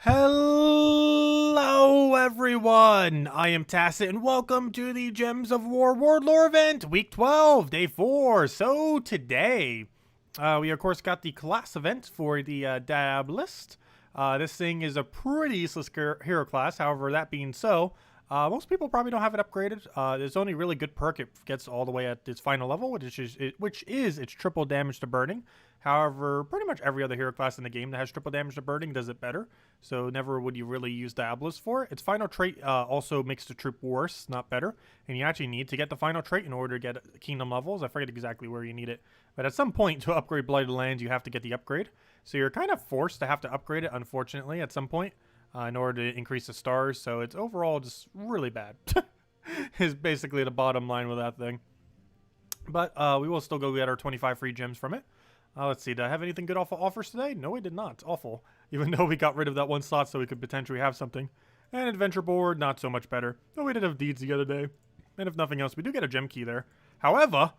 Hello everyone, I am Tacet and welcome to the Gems of War Warlord event, week 12, day 4. So today, we of course got the class event for the Diabolist. This thing is a pretty useless hero class, however that being so, most people probably don't have it upgraded. There's only really good perk it gets all the way at its final level, which is its triple damage to burning. However, pretty much every other hero class in the game that has triple damage to burning does it better. So never would you really use Diabolist for it. Its final trait also makes the troop worse, not better. And you actually need to get the final trait in order to get kingdom levels. I forget exactly where you need it. But at some point to upgrade Blighted Lands, you have to get the upgrade. So you're kind of forced to have to upgrade it, unfortunately, at some point. In order to increase the stars, so it's overall just really bad. Is basically the bottom line with that thing. But we will still go get our 25 free gems from it. Let's see, did I have anything good off of offers today? No, we did not. Awful. Even though we got rid of that one slot so we could potentially have something. And adventure board, not so much better. Though we did have deeds the other day. And if nothing else, we do get a gem key there. However,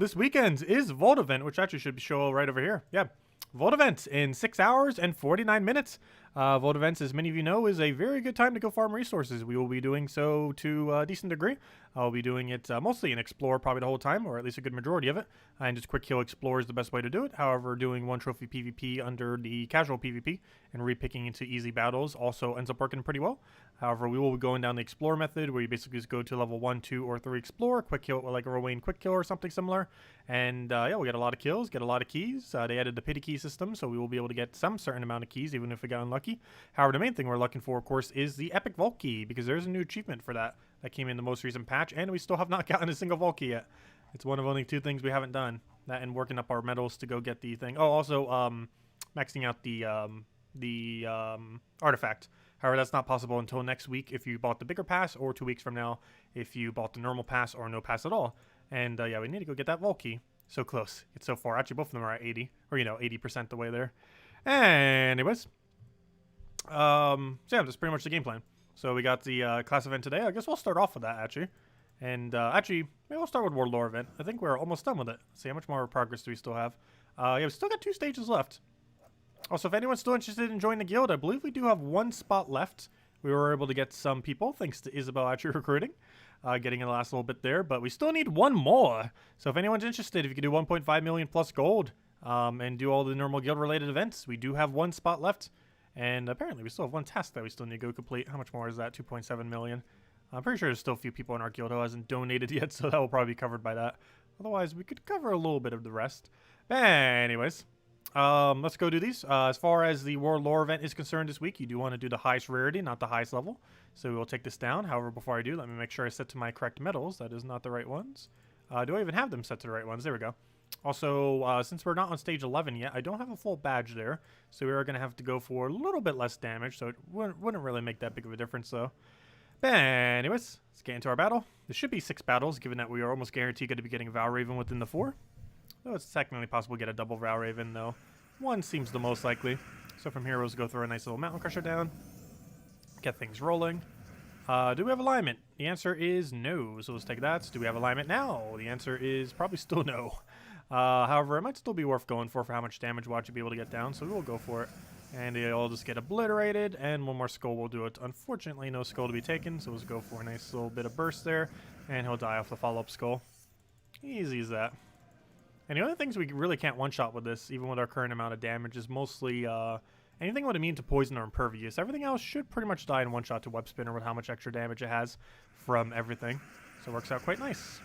this weekend is Vault event, which actually should show right over here. Yeah. Vault event in 6 hours and 49 minutes. Vault events, as many of you know, is a very good time to go farm resources. We will be doing so to a decent degree. I'll be doing it mostly in Explore probably the whole time, or at least a good majority of it. And just quick kill Explore is the best way to do it. However, doing one trophy PvP under the casual PvP and repicking into easy battles also ends up working pretty well. However, we will be going down the Explore method, where you basically just go to level 1, 2, or 3 Explore, quick kill like a Rowan quick kill or something similar. And yeah, we get a lot of kills, get a lot of keys. They added the pity key system, so we will be able to get some certain amount of keys, even if we got unlucky. However, the main thing we're looking for, of course, is the Epic Vault Key, because there's a new achievement for that came in the most recent patch, and we still have not gotten a single Vault Key yet. It's one of only 2 things we haven't done. That and working up our medals to go get the thing. Oh, also, maxing out the artifact. However, that's not possible until next week if you bought the bigger pass, or 2 weeks from now if you bought the normal pass or no pass at all. And yeah, we need to go get that Vault Key. So close. It's so far. Actually, both of them are at 80, or 80% the way there. Anyways. So yeah, that's pretty much the game plan. So we got the class event today. I guess we'll start off with that, actually. And actually, maybe we'll start with Warlord event. I think we're almost done with it. Let's see, how much more progress do we still have? Yeah, we still got 2 stages left. Also, if anyone's still interested in joining the guild, I believe we do have 1 spot left. We were able to get some people, thanks to Isabel actually recruiting. Getting in the last little bit there, but we still need 1 more. So if anyone's interested, if you could do 1.5 million plus gold and do all the normal guild-related events, we do have 1 spot left. And apparently we still have 1 task that we still need to go complete. How much more is that? 2.7 million. I'm pretty sure there's still a few people in our guild who hasn't donated yet, so that will probably be covered by that. Otherwise, we could cover a little bit of the rest. Anyways, let's go do these. As far as the Warlord event is concerned this week, you do want to do the highest rarity, not the highest level. So we'll take this down. However, before I do, let me make sure I set to my correct medals. That is not the right ones. Do I even have them set to the right ones? There we go. Also, since we're not on stage 11 yet, I don't have a full badge there. So we are going to have to go for a little bit less damage. So it wouldn't really make that big of a difference, though. But anyways, let's get into our battle. There should be 6 battles, given that we are almost guaranteed going to be getting Valraven within the 4. Though it's technically possible to get a double Valraven, though. 1 seems the most likely. So from here, we'll just go through a nice little Mountain Crusher down. Get things rolling. Do we have alignment? The answer is no. So let's take that. Do we have alignment now? The answer is probably still no. However, it might still be worth going for how much damage we'll actually be able to get down, so we will go for it. And they'll just get obliterated, and 1 more skull will do it. Unfortunately, no skull to be taken, so let's go for a nice little bit of burst there, and he'll die off the follow-up skull. Easy as that. And the only things we really can't one-shot with this, even with our current amount of damage, is mostly anything with immune to poison or impervious. Everything else should pretty much die in one-shot to Web Spinner with how much extra damage it has from everything. So it works out quite nice.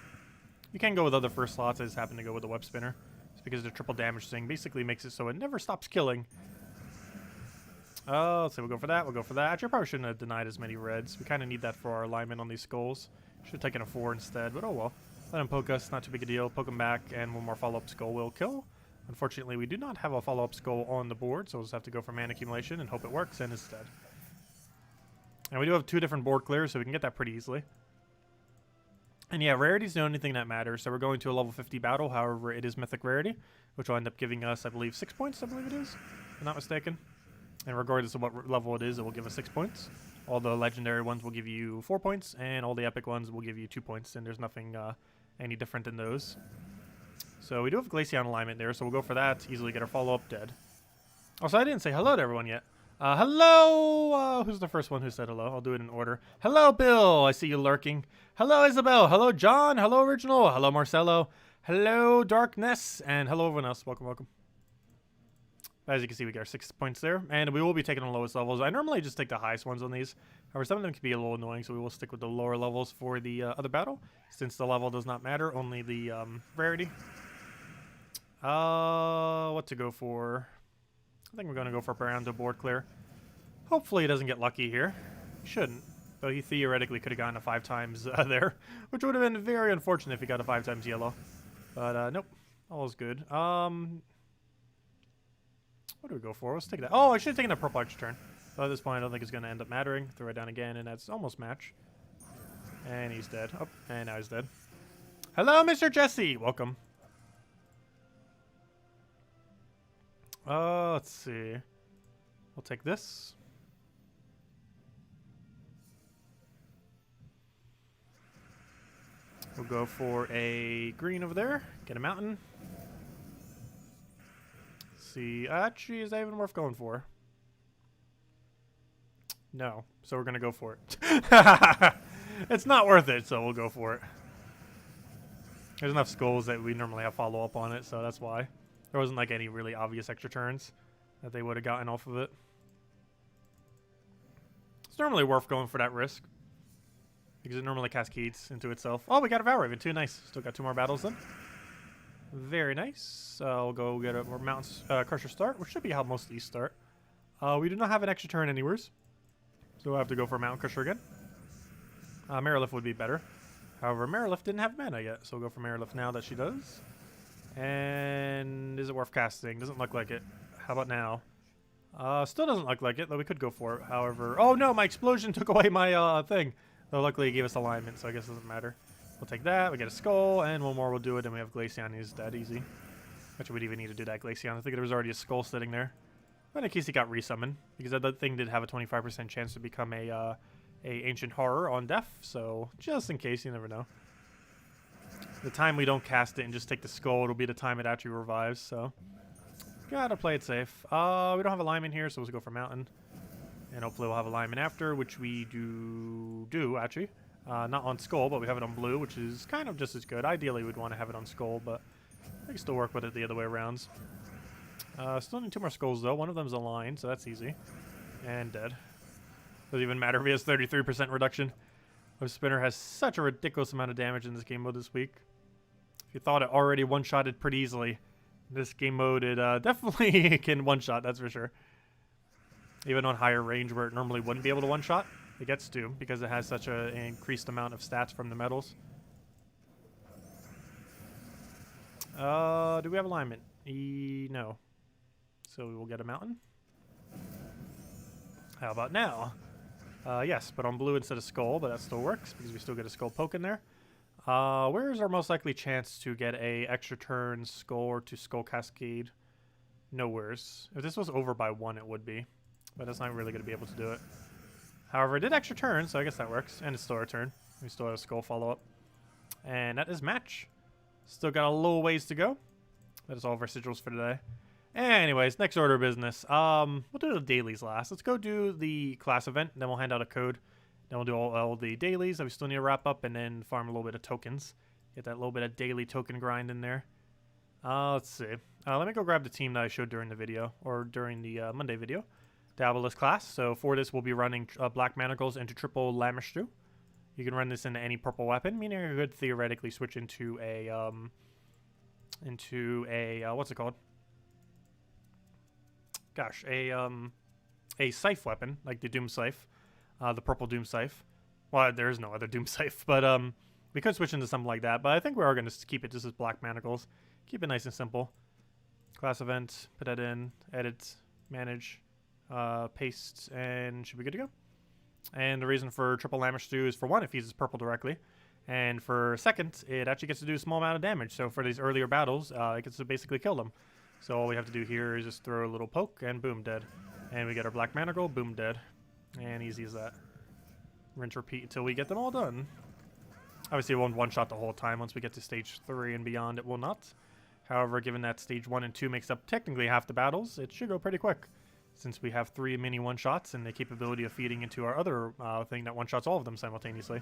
You can go with other first slots. I just happen to go with the Web Spinner. It's because the triple damage thing basically makes it so it never stops killing. Let's see, we'll go for that, we'll go for that. Actually, I probably shouldn't have denied as many reds. We kind of need that for our alignment on these skulls. Should have taken a 4 instead, but oh well. Let him poke us, not too big a deal. Poke him back, and 1 more follow-up skull will kill. Unfortunately, we do not have a follow-up skull on the board, so we'll just have to go for mana accumulation and hope it works, and it's dead. And we do have 2 different board clears, so we can get that pretty easily. And yeah, rarity is the only thing that matters. So we're going to a level 50 battle. However, it is mythic rarity, which will end up giving us, I believe, 6 points. I believe it is, if I'm not mistaken. And regardless of what level it is, it will give us 6 points. All the legendary ones will give you 4 points, and all the epic ones will give you 2 points. And there's nothing any different in those. So we do have Glaceon alignment there, so we'll go for that. Easily get our follow-up dead. Also, I didn't say hello to everyone yet. Hello! Who's the first one who said hello? I'll do it in order. Hello, Bill! I see you lurking. Hello, Isabel! Hello, John! Hello, Original! Hello, Marcelo! Hello, Darkness! And hello, everyone else. Welcome, welcome. As you can see, we got our 6 points there. And we will be taking the lowest levels. I normally just take the highest ones on these. However, some of them can be a little annoying, so we will stick with the lower levels for the other battle. Since the level does not matter, only the rarity. What to go for? I think we're going to go for Brando board clear. Hopefully he doesn't get lucky here. He shouldn't. Though he theoretically could have gotten a 5 times there. Which would have been very unfortunate if he got a 5 times yellow. But nope. All's good. What do we go for? Let's take that. Oh, I should have taken that purple extra turn. But at this point I don't think it's going to end up mattering. Throw it down again and that's almost match. And he's dead. Oh, and now he's dead. Hello, Mr. Jesse! Welcome. Let's see. We'll take this. We'll go for a green over there. Get a mountain. Let's see. Actually, is that even worth going for? No. So we're going to go for it. It's not worth it, so we'll go for it. There's enough skulls that we normally have follow-up on it, so that's why. There wasn't like any really obvious extra turns that they would have gotten off of it. It's normally worth going for that risk because it normally cascades into itself. Oh, we got a Valraven too. Nice. Still got 2 more battles then. Very nice. We'll go get a Mountain Crusher start, which should be how most of these start. We do not have an extra turn anywhere, so we'll have to go for a Mountain Crusher again. Marilift would be better. However, Marilift didn't have mana yet, so we'll go for Marilift now that she does. And is it worth casting? Doesn't look like it. How about now? Still doesn't look like it, though we could go for it. However, oh no, my explosion took away my thing. Though luckily it gave us alignment, so I guess it doesn't matter. We'll take that, we get a skull, and one more will do it, and we have Glaceon. He's dead easy. Actually, we'd even need to do that Glaceon. I think there was already a skull sitting there. But in case he got resummoned, because that thing did have a 25% chance to become a Ancient Horror on death, so just in case, you never know. The time we don't cast it and just take the skull, it'll be the time it actually revives, so gotta play it safe. We don't have alignment here, so let's go for mountain. And hopefully we'll have alignment after, which we do actually. Not on skull, but we have it on blue, which is kind of just as good. Ideally, we'd want to have it on skull, but I can still work with it the other way around. Still need 2 more skulls, though. One of them's aligned, so that's easy. And dead. Doesn't even matter if he has 33% reduction. Our spinner has such a ridiculous amount of damage in this game mode this week. If you thought it already one-shotted pretty easily, this game mode, it definitely can one-shot, that's for sure. Even on higher range where it normally wouldn't be able to one-shot, it gets to, because it has such an increased amount of stats from the metals. Do we have alignment? No. So we will get a mountain. How about now? Yes, but on blue instead of skull, but that still works because we still get a skull poke in there. Where's our most likely chance to get a extra turn skull or to skull cascade? Nowhere's. If this was over by 1, it would be, but that's not really going to be able to do it. However, it did extra turn, so I guess that works, and it's still our turn. We still have a skull follow-up, and that is match. Still got a little ways to go. That is all of our sigils for today. Anyways, next order of business. We'll do the dailies last. Let's go do the class event. Then we'll hand out a code. Then we'll do all the dailies that we still need to wrap up, and then farm a little bit of tokens. Get that little bit of daily token grind in there. Let's see. Let me go grab the team that I showed during the video, or during the Monday video. Diabolist class. So for this, we'll be running Black Manacles into triple Lamishtu. You can run this into any purple weapon, meaning I could theoretically switch into a what's it called? Gosh, a scythe weapon, like the Doom Scythe, the purple Doom Scythe. Well, there is no other Doom Scythe, but we could switch into something like that. But I think we are going to keep it just as Black Manacles. Keep it nice and simple. Class event, put that in, edit, manage, paste, and should be good to go. And the reason for triple Lamishtu is, for one, it feeds purple directly. And for second, it actually gets to do a small amount of damage. So for these earlier battles, it gets to basically kill them. So all we have to do here is just throw a little poke, and boom, dead. And we get our Black Manacle, boom, dead. And easy as that. Rinse, repeat until we get them all done. Obviously, it won't one-shot the whole time. Once we get to stage 3 and beyond, it will not. However, given that stage 1 and 2 makes up technically half the battles, it should go pretty quick. since we have 3 mini one-shots and the capability of feeding into our other thing that one-shots all of them simultaneously.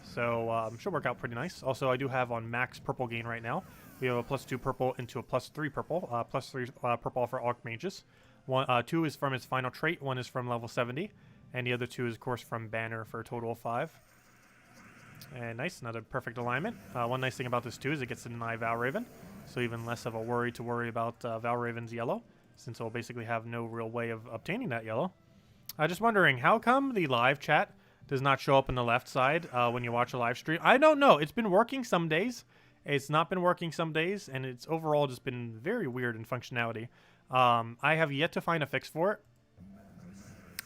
So should work out pretty nice. Also, I do have on max purple gain right now. We have a +2 purple into a +3 purple. +3 purple for Archmages. 2 is from his final trait, 1 is from level 70, and the other 2 is, of course, from Banner for a total of 5. And nice, another perfect alignment. One nice thing about this, too, is it gets to deny Valraven, so even less of a worry to worry about Valraven's yellow, since it'll basically have no real way of obtaining that yellow. Just wondering, how come the live chat does not show up on the left side when you watch a live stream? I don't know. It's been working some days. It's not been working some days, and it's overall just been very weird in functionality. I have yet to find a fix for it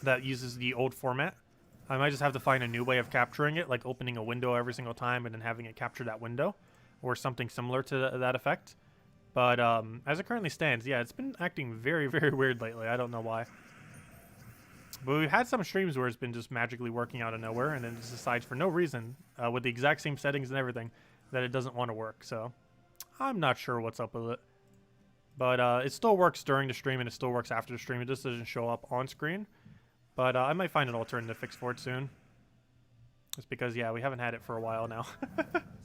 that uses the old format. I might just have to find a new way of capturing it, like opening a window every single time and then having it capture that window, or something similar to that effect. But as it currently stands, yeah, it's been acting very, very weird lately. I don't know why. But we've had some streams where it's been just magically working out of nowhere, and then it just decides for no reason, with the exact same settings and everything, that it doesn't want to work. So I'm not sure what's up with it. But it still works during the stream, and it still works after the stream. It just doesn't show up on screen. But I might find an alternative fix for it soon. Just because, yeah, we haven't had it for a while now.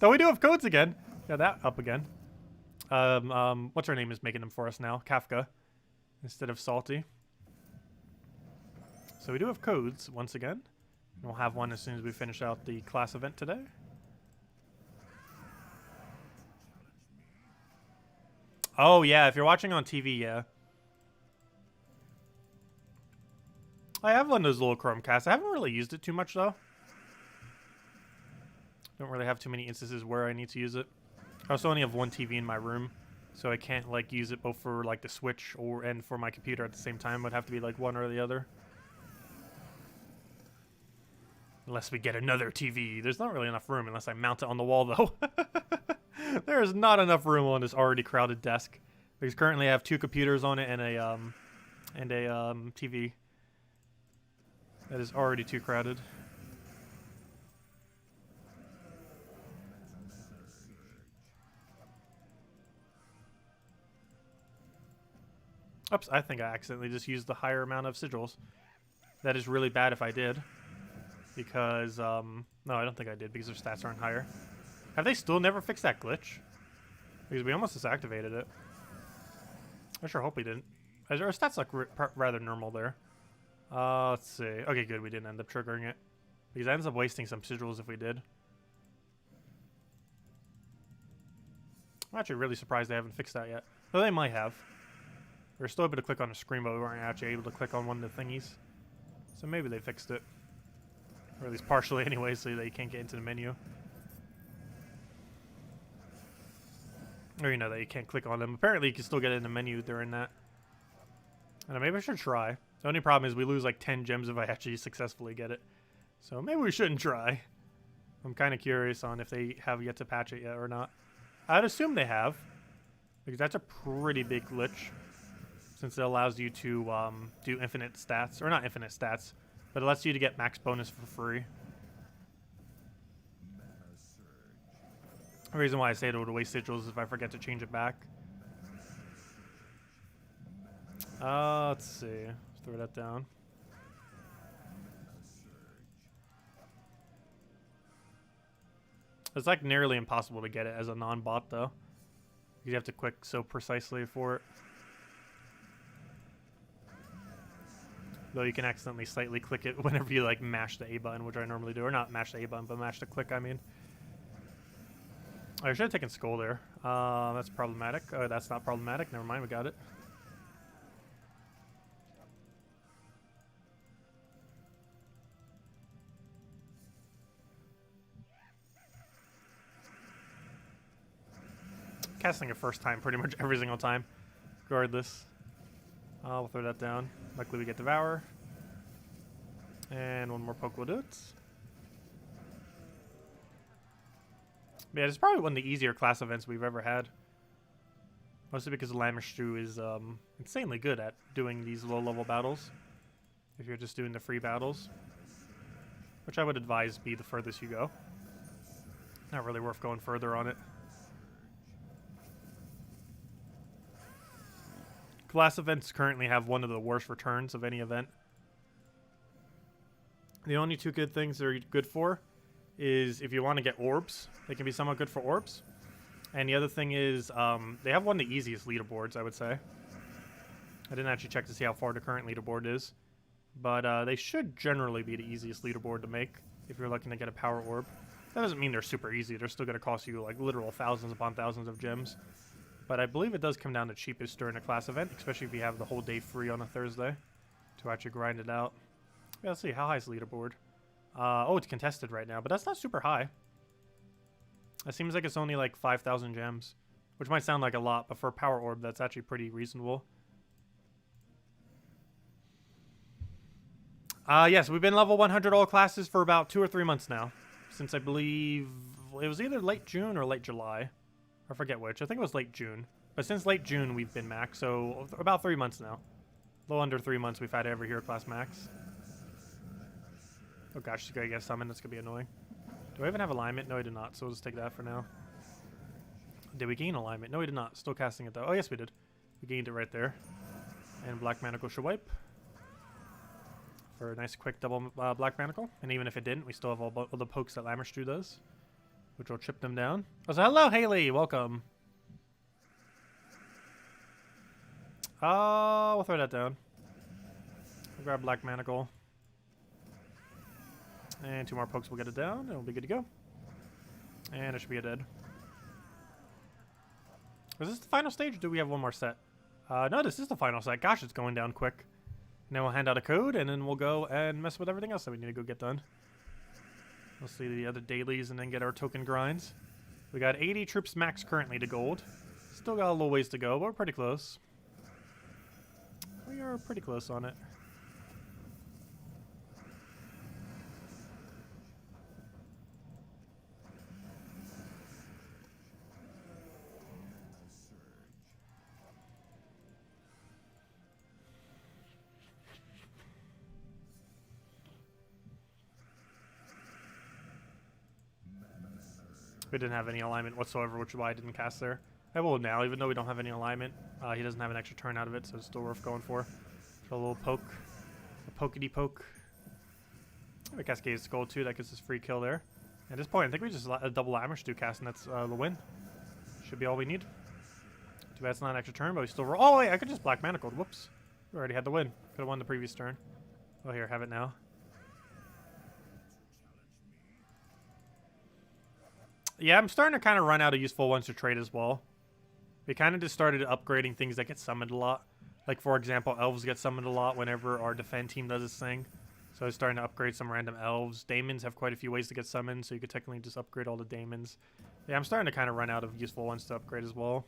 Though we do have codes again. Yeah, that up again. What's her name is making them for us now? Kafka. Instead of Salty. So we do have codes once again. We'll have one as soon as we finish out the class event today. Oh, yeah, if you're watching on TV, yeah. I have one of those little Chromecasts. I haven't really used it too much, though. Don't really have too many instances where I need to use it. I also only have one TV in my room, so I can't, like, use it both for, like, the Switch and for my computer at the same time. It would have to be, like, one or the other. Unless we get another TV. There's not really enough room unless I mount it on the wall, though. There is not enough room on this already crowded desk. Because currently I have 2 computers on it and a TV. That is already too crowded. Oops, I think I accidentally just used the higher amount of sigils. That is really bad if I did. Because, no, I don't think I did because their stats aren't higher. Have they still never fixed that glitch? Because we almost just activated it. I sure hope we didn't. Our stats look rather normal there. Let's see. Okay, good. We didn't end up triggering it. Because I ended up wasting some sigils if we did. I'm actually really surprised they haven't fixed that yet. Though they might have. We were still able to click on the screen, but we weren't actually able to click on one of the thingies. So maybe they fixed it. Or at least partially anyway, so that you can't get into the menu. Or, you know, that you can't click on them. Apparently, you can still get in the menu during that. I don't know, maybe I should try. The only problem is we lose like 10 gems if I actually successfully get it. So maybe we shouldn't try. I'm kind of curious on if they have yet to patch it yet or not. I'd assume they have. Because that's a pretty big glitch. Since it allows you to do infinite stats. Or not infinite stats. But it lets you to get max bonus for free. The reason why I say it would waste sigils is if I forget to change it back. Let's see. Let's throw that down. It's like nearly impossible to get it as a non-bot though. You have to click so precisely for it. Though you can accidentally slightly click it whenever you like mash the A button, which I normally do. Or not mash the A button, but mash the click, I mean. I should have taken Skull there. That's problematic. Oh, that's not problematic. Never mind, we got it. Casting it first time pretty much every single time. Regardless. We'll throw that down. Luckily we get Devour. And one more poke will do it. Yeah, it's probably one of the easier class events we've ever had. Mostly because Lamishtu is insanely good at doing these low-level battles. If you're just doing the free battles. Which I would advise be the furthest you go. Not really worth going further on it. Class events currently have one of the worst returns of any event. The only two good things they're good for is if you want to get orbs, they can be somewhat good for orbs. And the other thing is they have one of the easiest leaderboards, I would say. I didn't actually check to see how far the current leaderboard is. But they should generally be the easiest leaderboard to make if you're looking to get a power orb. That doesn't mean they're super easy. They're still going to cost you like literal thousands upon thousands of gems. But I believe it does come down to cheapest during a class event, especially if you have the whole day free on a Thursday to actually grind it out. Yeah, let's see. How high is the leaderboard? Oh, it's contested right now, but that's not super high. It seems like it's only like 5,000 gems, which might sound like a lot, but for a power orb, that's actually pretty reasonable. Yes, we've been level 100 all classes for about 2 or 3 months now. Since I believe it was either late June or late July. I forget which. I think it was late June. But since late June, we've been max. So about 3 months now. A little under 3 months we've had every hero class max. Oh gosh, she's going to get summoned. That's going to be annoying. Do I even have alignment? No, I did not. So we'll just take that for now. Did we gain alignment? No, we did not. Still casting it though. Oh, yes, we did. We gained it right there. And Black Manacle should wipe. For a nice quick double Black Manacle. And even if it didn't, we still have all the pokes that Lammerstrew does. Which will chip them down. Oh, so hello, Haley. Welcome. We'll throw that down. We'll grab Black Manacle. And 2 more pokes will get it down. And we'll be good to go. And it should be a dead. Was this the final stage or do we have one more set? No, this is the final set. Gosh, it's going down quick. And then we'll hand out a code, and then we'll go and mess with everything else that we need to go get done. We'll see the other dailies and then get our token grinds. We got 80 troops max currently to gold. Still got a little ways to go, but we're pretty close. We are pretty close on it. We didn't have any alignment whatsoever, which is why I didn't cast there. I will now, even though we don't have any alignment. He doesn't have an extra turn out of it, so it's still worth going for. A little poke. A pokety poke. We cascade Skull too, that gets us free kill there. At this point, I think we just double Lammerstrew cast, and that's the win. Should be all we need. Too bad it's not an extra turn, but we still roll. Oh, wait, I could just Black Manacled. Whoops. We already had the win. Could have won the previous turn. Oh, here, have it now. Yeah, I'm starting to kind of run out of useful ones to trade as well. We kind of just started upgrading things that get summoned a lot. Like, for example, elves get summoned a lot whenever our defend team does this thing. So I was starting to upgrade some random elves. Daemons have quite a few ways to get summoned, so you could technically just upgrade all the daemons. Yeah, I'm starting to kind of run out of useful ones to upgrade as well.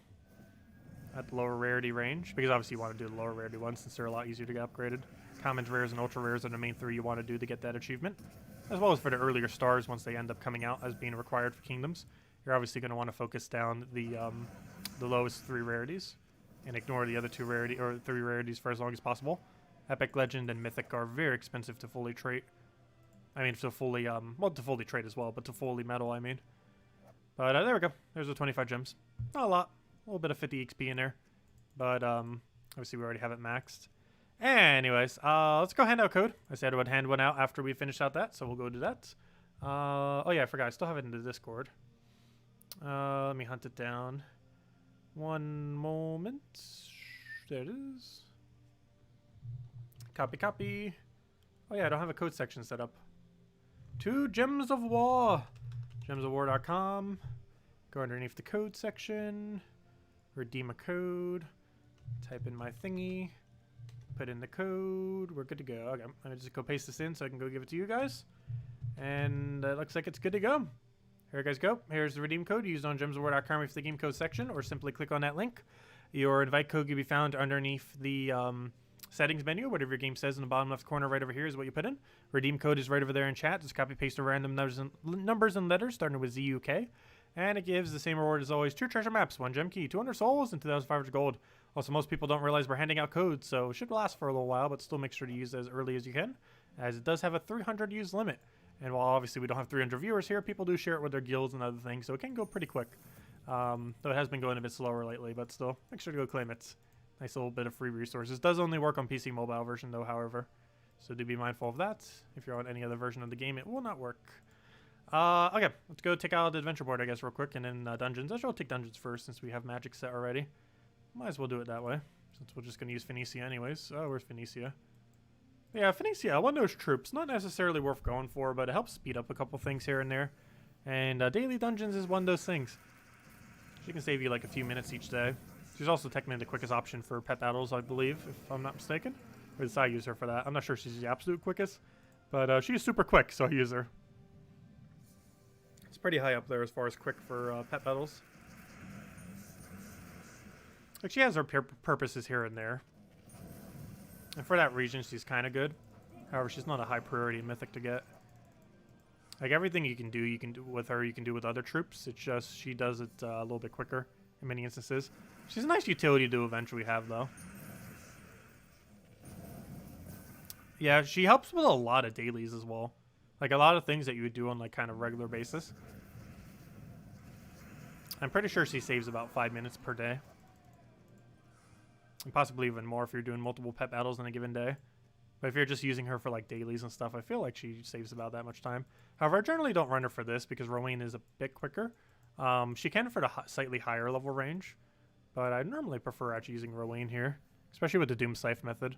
At the lower rarity range. Because obviously you want to do the lower rarity ones since they're a lot easier to get upgraded. Commons, rares, and ultra rares are the main 3 you want to do to get that achievement. As well as for the earlier stars once they end up coming out as being required for kingdoms. You're obviously going to want to focus down the lowest 3 rarities. And ignore the other 2 rarity or 3 rarities for as long as possible. Epic, Legend, and Mythic are very expensive to fully trade. I mean, to fully, well, to fully trade as well, but to fully metal, I mean. But there we go. There's the 25 gems. Not a lot. A little bit of 50 XP in there. But, obviously we already have it maxed. Anyways, let's go hand out code. I said I would hand one out after we finish out that, so we'll go do that. Oh yeah, I forgot. I still have it in the Discord. Let me hunt it down. One moment. There it is. Copy, copy. Oh yeah, I don't have a code section set up. 2 Gems of War. Gemsofwar.com. Go underneath the code section. Redeem a code. Type in my thingy. Put in the code. We're good to go. Okay, I'm gonna just go paste this in so I can go give it to you guys. And it looks like it's good to go. Here you guys go. Here's the redeem code used on gemsofwar.com with the game code section, or simply click on that link. Your invite code can be found underneath the settings menu. Whatever your game says in the bottom left corner right over here is what you put in. Redeem code is right over there in chat. Just copy paste the random numbers and letters starting with ZUK. And it gives the same reward as always. 2 treasure maps, 1 gem key, 200 souls, and 2,500 gold. Also, most people don't realize we're handing out codes, so it should last for a little while, but still make sure to use it as early as you can, as it does have a 300 use limit. And while obviously we don't have 300 viewers here, people do share it with their guilds and other things, so it can go pretty quick. Though it has been going a bit slower lately, but still, make sure to go claim it. Nice little bit of free resources. Does only work on PC mobile version though, however. So do be mindful of that. If you're on any other version of the game, it will not work. Okay, let's go take out the adventure board, I guess, real quick, and then dungeons. I'll take dungeons first since we have magic set already. Might as well do it that way, since we're just going to use Phoenicia anyways. Oh, where's Phoenicia? Yeah, Phoenicia, one of those troops. Not necessarily worth going for, but it helps speed up a couple things here and there. And daily dungeons is one of those things. She can save you like a few minutes each day. She's also technically the quickest option for pet battles, I believe, if I'm not mistaken. Or does I use her for that? I'm not sure she's the absolute quickest, but she's super quick, so I use her. It's pretty high up there as far as quick for pet battles. Like, she has her purposes here and there. And for that region, she's kind of good. However, she's not a high priority mythic to get. Like, everything you can do with her, you can do with other troops. It's just she does it a little bit quicker in many instances. She's a nice utility to eventually have, though. Yeah, she helps with a lot of dailies as well. Like, a lot of things that you would do on, like, kind of regular basis. I'm pretty sure she saves about 5 minutes per day. And possibly even more if you're doing multiple pet battles in a given day. But if you're just using her for, like, dailies and stuff, I feel like she saves about that much time. However, I generally don't run her for this because Rowan is a bit quicker. She can for the slightly higher level range. But I normally prefer actually using Rowan here. Especially with the Doom Scythe method.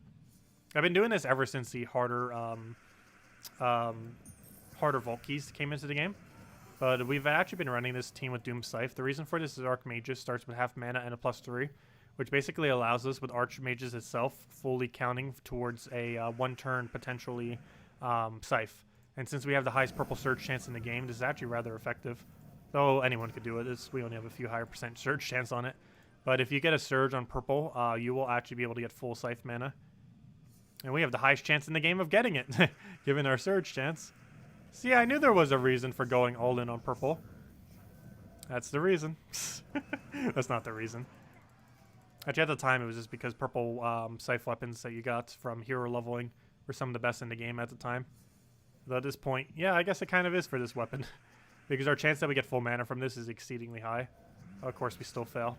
I've been doing this ever since the harder Vault Keys came into the game. But we've actually been running this team with Doom Scythe. The reason for this is Archmages starts with half mana and a +3. Which basically allows us, with Archmages itself, fully counting towards a one-turn, potentially, Scythe. And since we have the highest purple surge chance in the game, this is actually rather effective. Though anyone could do it. We only have a few higher % surge chance on it. But if you get a surge on purple, you will actually be able to get full Scythe mana. And we have the highest chance in the game of getting it, given our surge chance. So yeah, I knew there was a reason for going all in on purple. That's the reason. That's not the reason. Actually, at the time, it was just because purple scythe weapons that you got from hero leveling were some of the best in the game at the time. Though at this point, yeah, I guess it kind of is for this weapon. Because our chance that we get full mana from this is exceedingly high. Of course, we still fail.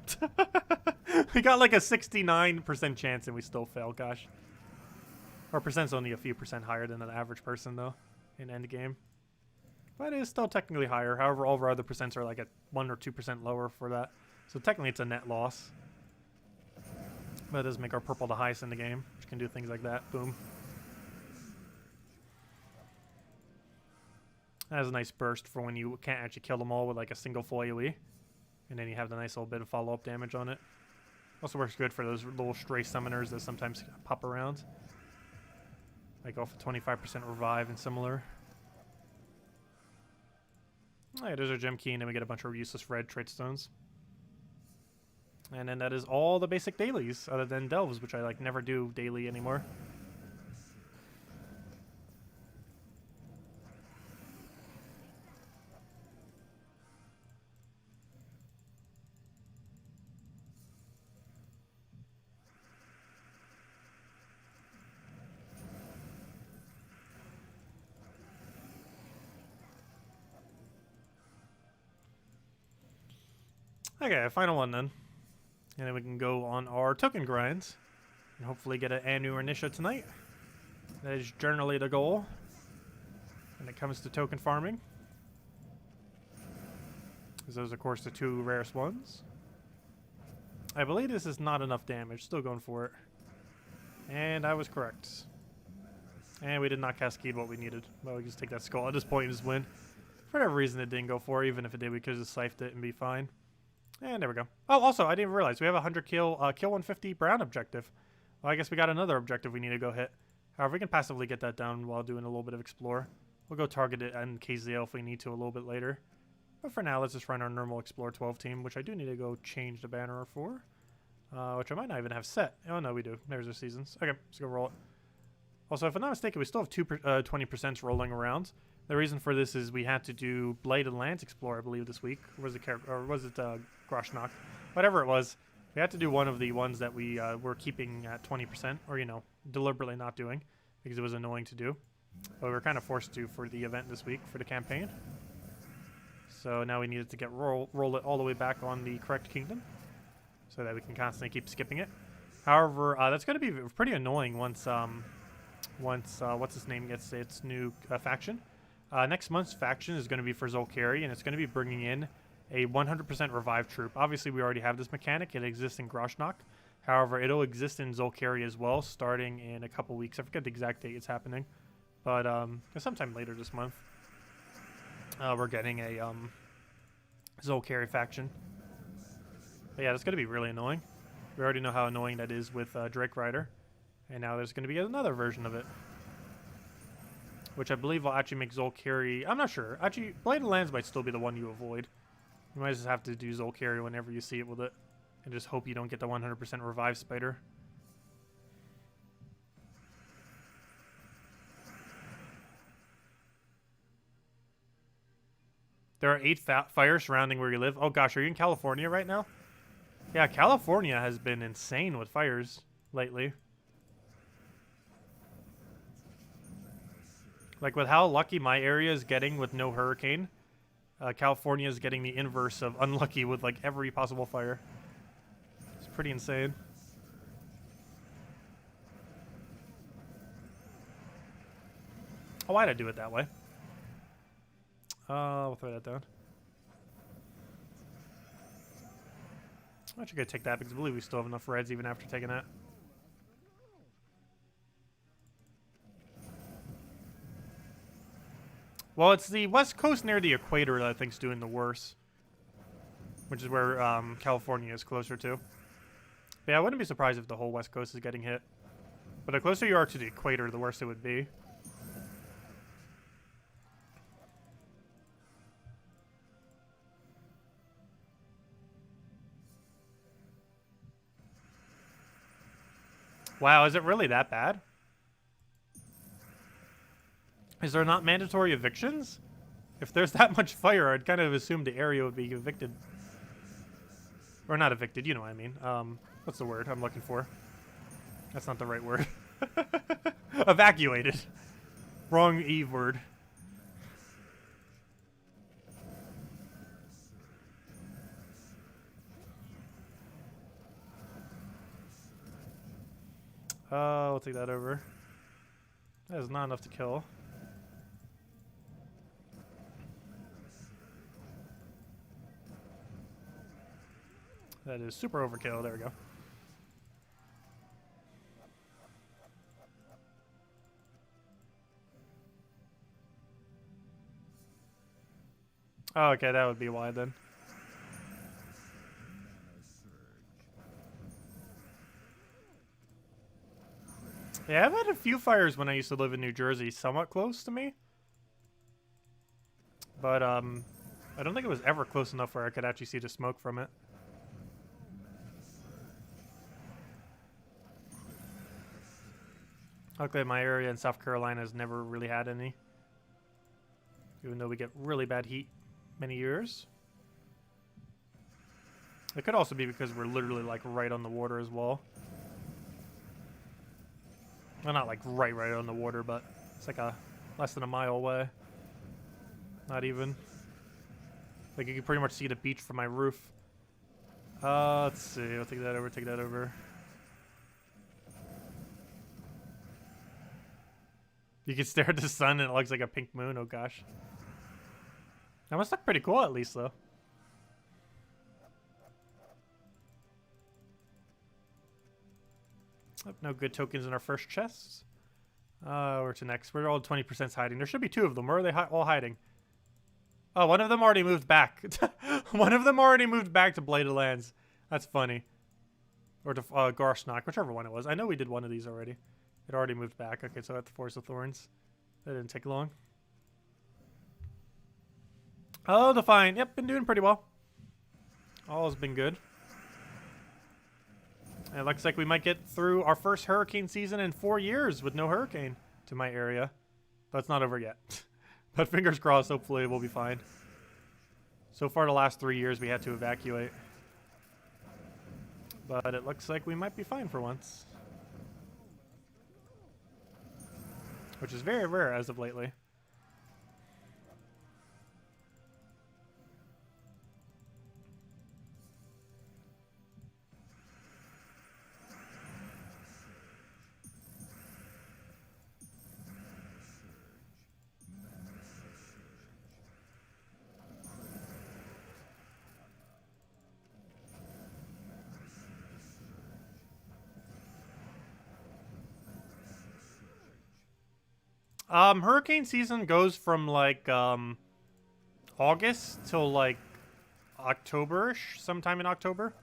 We got like a 69% chance and we still fail, gosh. Our percent's only a few % higher than an average person, though, in Endgame. But it is still technically higher. However, all of our other percents are like at 1 or 2% lower for that. So technically, it's a net loss. But it does make our purple the highest in the game, which can do things like that. Boom. That has a nice burst for when you can't actually kill them all with like a single full AoE. And then you have the nice little bit of follow-up damage on it. Also works good for those little stray summoners that sometimes pop around. Like off a 25% revive and similar. Oh yeah, there's our gem key, and then we get a bunch of useless red trait stones. And then that is all the basic dailies, other than delves, which I like never do daily anymore. Okay, final one then. And then we can go on our token grinds. And hopefully get an Anu or Nisha tonight. That is generally the goal when it comes to token farming. Because those, of course, the two rarest ones. I believe this is not enough damage. Still going for it. And I was correct. And we did not cascade what we needed. Well, we can just take that skull at this point and just win. For whatever reason it didn't go for. Even if it did, we could have just scythed it and be fine. And there we go. Oh, also, I didn't realize we have a 100 kill 150 brown objective. Well, I guess we got another objective we need to go hit. However, we can passively get that down while doing a little bit of explore. We'll go target it and KZL if we need to a little bit later. But for now, let's just run our normal Explore 12 team, which I do need to go change the banner for. Which I might not even have set. Oh, no, we do. There's our seasons. Okay, let's go roll it. Also, if I'm not mistaken, we still have 20% rolling around. The reason for this is we had to do Blade and Lance Explore, I believe, this week. Or was it Groshnock? Whatever it was. We had to do one of the ones that we were keeping at 20%, or, you know, deliberately not doing, because it was annoying to do. But we were kind of forced to for the event this week, for the campaign. So now we needed to roll it all the way back on the correct kingdom, so that we can constantly keep skipping it. However, that's going to be pretty annoying once what's his name gets its new faction. Next month's faction is going to be for Zolkari, and it's going to be bringing in a 100% revive troop. Obviously, we already have this mechanic. It exists in Groshnok. However, it'll exist in Zolkari as well, starting in a couple weeks. I forget the exact date it's happening, but sometime later this month, we're getting a Zolkari faction. But yeah, that's going to be really annoying. We already know how annoying that is with Drake Rider, and now there's going to be another version of it, which I believe will actually make Zolkari. I'm not sure. Actually, Blade of Lands might still be the one you avoid. You might just have to do Zolkari whenever you see it with it, and just hope you don't get the 100% revive spider. There are 8 fires surrounding where you live. Oh gosh, are you in California right now? Yeah, California has been insane with fires lately. Like with how lucky my area is getting with no hurricane, California is getting the inverse of unlucky with like every possible fire. It's pretty insane. Oh, why'd I do it that way? We'll throw that down. I'm actually gonna take that because I believe we still have enough reds even after taking that. Well, it's the west coast near the equator that I think's doing the worst, which is where California is closer to. But yeah, I wouldn't be surprised if the whole west coast is getting hit. But the closer you are to the equator, the worse it would be. Wow, is it really that bad? Is there not mandatory evictions? If there's that much fire, I'd kind of assume the area would be evicted. Or not evicted, you know what I mean. What's the word I'm looking for? That's not the right word. Evacuated. Wrong Eve word. We'll take that over. That is not enough to kill. That is super overkill. There we go. Oh, okay, that would be why then. Yeah, I've had a few fires when I used to live in New Jersey, somewhat close to me. But, I don't think it was ever close enough where I could actually see the smoke from it. Luckily, my area in South Carolina has never really had any. Even though we get really bad heat many years. It could also be because we're literally, like, right on the water as well. Well, not like right on the water, but it's like less than a mile away. Not even. Like you can pretty much see the beach from my roof. Let's see. I'll take that over. Take that over. You can stare at the sun and it looks like a pink moon. Oh gosh. That must look pretty cool at least though. Oh, no good tokens in our first chests. Where to next? We're all 20% hiding. There should be 2 of them. Where are they all hiding? Oh, one of them already moved back. One of them already moved back to Blade of Lands. That's funny. Or to Groshnok, whichever one it was. I know we did one of these already. It already moved back. Okay, so at the Forest of Thorns. That didn't take long. Oh, Define. Yep, been doing pretty well. All has been good. It looks like we might get through our first hurricane season in 4 years with no hurricane to my area. But it's not over yet. But fingers crossed, hopefully we'll be fine. So far the last 3 years we had to evacuate. But it looks like we might be fine for once. Which is very rare as of lately. Hurricane season goes from like August till like October-ish, sometime in October.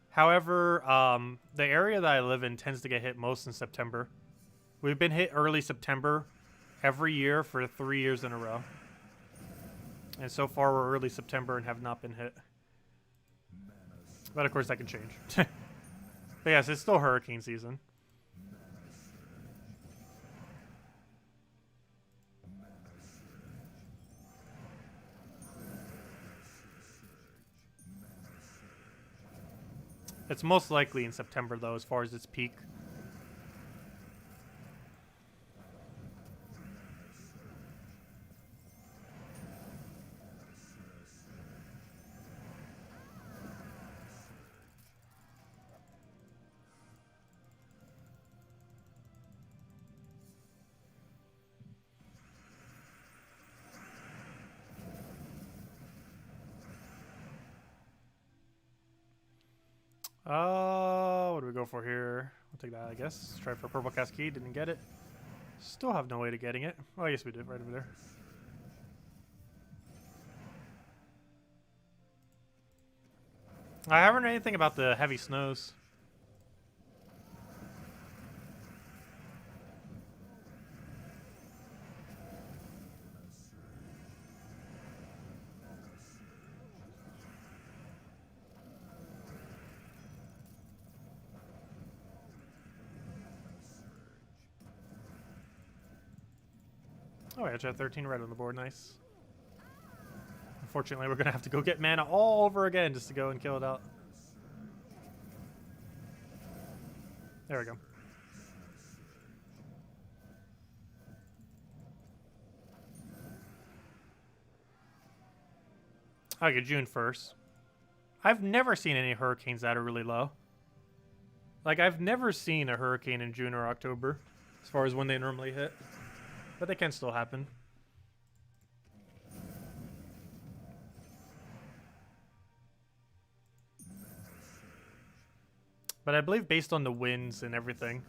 However, the area that I live in tends to get hit most in September. We've been hit early September every year for 3 years in a row. And so far we're early September and have not been hit. But of course that can change. But yes, it's still hurricane season. It's most likely in September though, as far as its peak. What do we go for here? I'll take that, I guess. Try for purple cascade, didn't get it. Still have no way to getting it. Oh, yes, we did, right over there. I haven't heard anything about the heavy snows. Oh, I actually have 13 red on the board. Nice. Unfortunately, we're going to have to go get mana all over again just to go and kill it out. There we go. Okay, June 1st. I've never seen any hurricanes that are really low. Like, I've never seen a hurricane in June or October, as far as when they normally hit. But they can still happen. But I believe based on the winds and everything,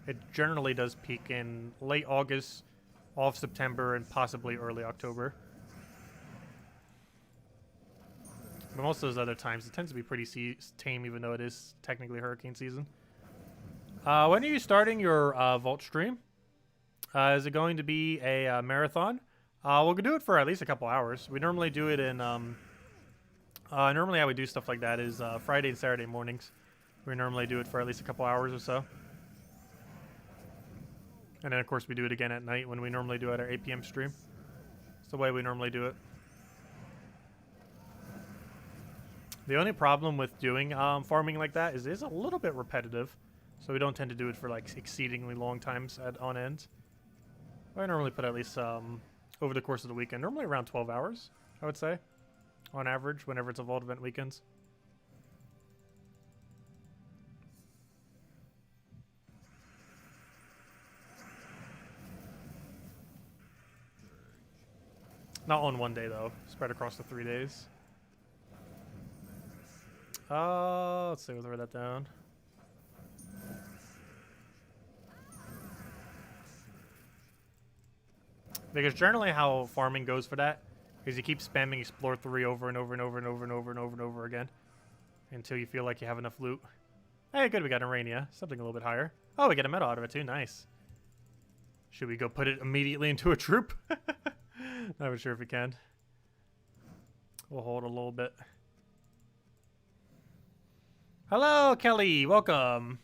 it generally does peak in late August, all of September, and possibly early October. But most of those other times, it tends to be pretty tame, even though it is technically hurricane season. When are you starting your Vault stream? Is it going to be a marathon? We'll do it for at least a couple hours. We normally do it in... normally how we do stuff like that is Friday and Saturday mornings. We normally do it for at least a couple hours or so. And then, of course, we do it again at night when we normally do it at our 8 p.m. stream. It's the way we normally do it. The only problem with doing farming like that is it is a little bit repetitive. So we don't tend to do it for like exceedingly long times on end. I normally put at least over the course of the weekend, normally around 12 hours, I would say, on average, whenever it's a Vault event weekends. Not on one day, though. Spread across the 3 days. Let's see, we'll throw that down. Because generally how farming goes for that is you keep spamming Explore 3 over and over and over and over and over and over and over again until you feel like you have enough loot. Hey, good, we got Arania. Something a little bit higher. Oh, we get a medal out of it too. Nice. Should we go put it immediately into a troop? Not even sure if we can. We'll hold a little bit. Hello, Kelly. Welcome.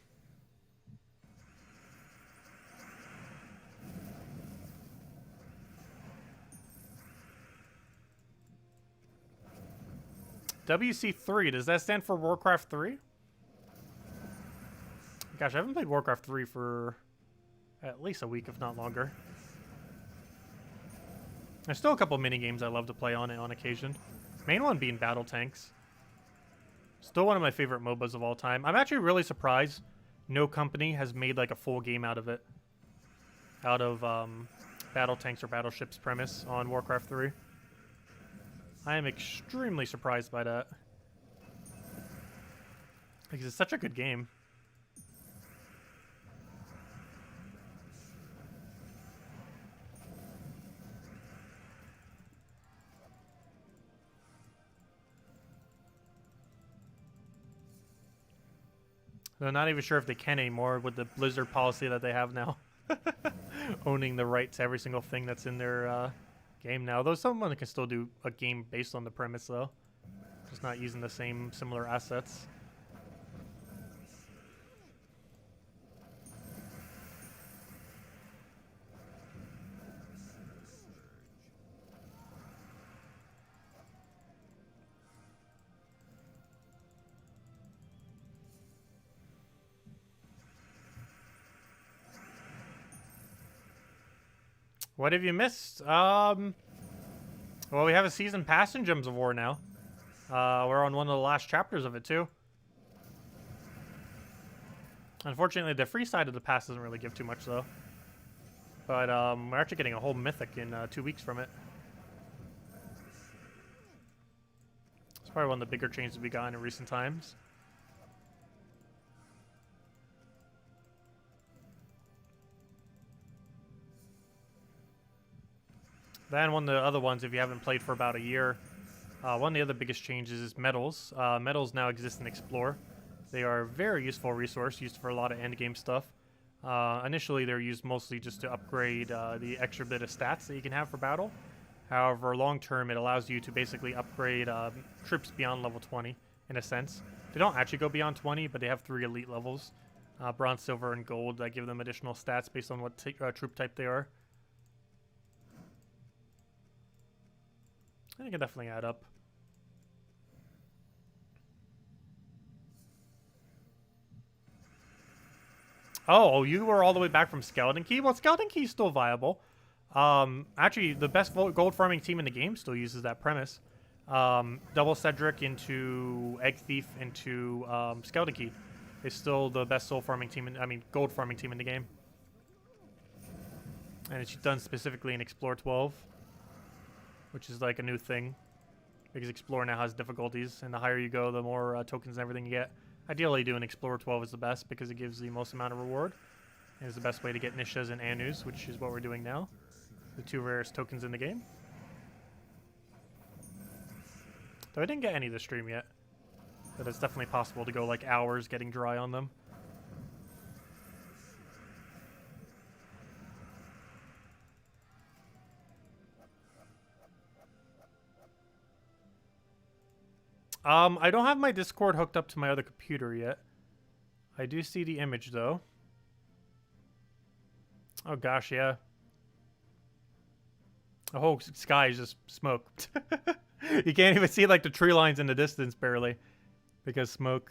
WC3, does that stand for Warcraft 3? Gosh, I haven't played Warcraft 3 for at least a week, if not longer. There's still a couple mini games I love to play on it on occasion. Main one being Battle Tanks. Still one of my favorite MOBAs of all time. I'm actually really surprised no company has made like a full game out of it. Out of Battle Tanks or Battleships premise on Warcraft 3. I am extremely surprised by that. Because it's such a good game. They're not even sure if they can anymore with the Blizzard policy that they have now. Owning the right to every single thing that's in their game now. Though someone can still do a game based on the premise, though. Just not using the same similar assets. What have you missed? Well, we have a season pass in Gems of War now. We're on one of the last chapters of it, too. Unfortunately, the free side of the pass doesn't really give too much, though. But we're actually getting a whole mythic in 2 weeks from it. It's probably one of the bigger changes we got in recent times. Then one of the other ones, if you haven't played for about a year, one of the other biggest changes is medals. Medals now exist in Explore. They are a very useful resource, used for a lot of endgame stuff. Initially, they're used mostly just to upgrade the extra bit of stats that you can have for battle. However, long term, it allows you to basically upgrade troops beyond level 20, in a sense. They don't actually go beyond 20, but they have 3 elite levels. Bronze, silver, and gold that give them additional stats based on what troop type they are. I think it definitely add up. Oh, you were all the way back from Skeleton Key? Well, Skeleton Key is still viable. Actually, the best gold farming team in the game still uses that premise. Double Cedric into Egg Thief into Skeleton Key is still the best soul farming team, gold farming team in the game. And it's done specifically in Explore 12. Which is like a new thing, because Explorer now has difficulties, and the higher you go, the more tokens and everything you get. Ideally, doing Explorer 12 is the best, because it gives the most amount of reward, and it's the best way to get Nishas and Anus, which is what we're doing now. The 2 rarest tokens in the game. Though I didn't get any this stream yet, but it's definitely possible to go like hours getting dry on them. I don't have my Discord hooked up to my other computer yet. I do see the image, though. Oh, gosh, yeah. The whole sky is just smoke. You can't even see, like, the tree lines in the distance, barely. Because smoke.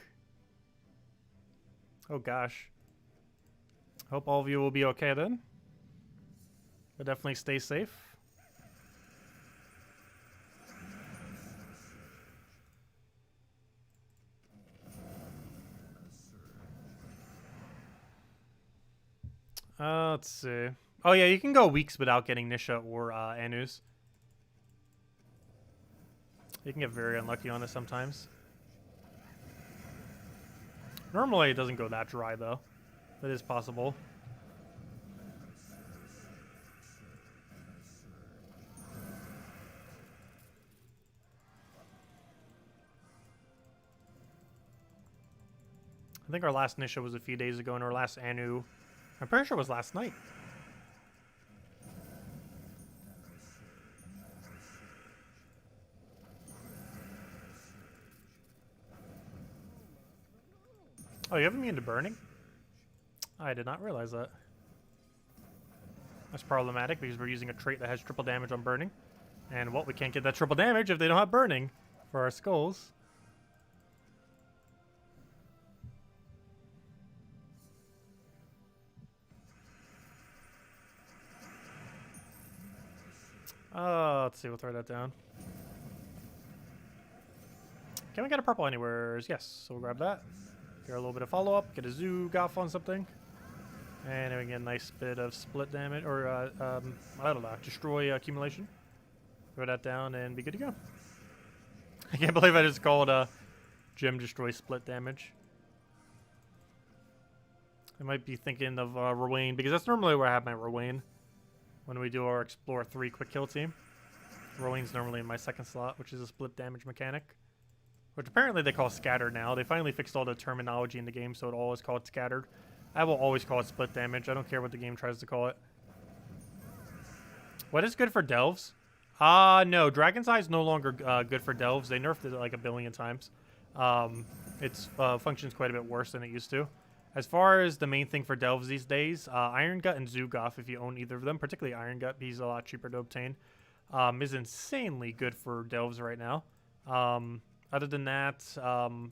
Oh, gosh. Hope all of you will be okay, then. But definitely stay safe. Let's see. Oh, yeah, you can go weeks without getting Nisha or Anus. You can get very unlucky on this sometimes. Normally, it doesn't go that dry, though. It is possible. I think our last Nisha was a few days ago, and our last Anu, I'm pretty sure it was last night. Oh, you have immune to burning? I did not realize that. That's problematic because we're using a trait that has triple damage on burning. And, well, we can't get that triple damage if they don't have burning for our skulls. Let's see, we'll throw that down. Can we get a purple anywhere? Yes, so we'll grab that. Get a little bit of follow-up, get a Zoo Goff on something. And then we get a nice bit of split damage, or, I don't know, destroy accumulation. Throw that down and be good to go. I can't believe I just called Gem Destroy split damage. I might be thinking of Rowain, because that's normally where I have my Rowain. When we do our Explore 3 quick kill team. Rowain's normally in my second slot, which is a split damage mechanic. which apparently they call scattered now. They finally fixed all the terminology in the game, so it all is called scattered. I will always call it split damage. I don't care what the game tries to call it. What is good for delves? No. Dragon's Eye is no longer good for delves. They nerfed it like a billion times. Its functions quite a bit worse than it used to. As far as the main thing for delves these days, Iron Gut and Zugoff, if you own either of them, particularly Iron Gut, he's a lot cheaper to obtain, is insanely good for delves right now. Other than that,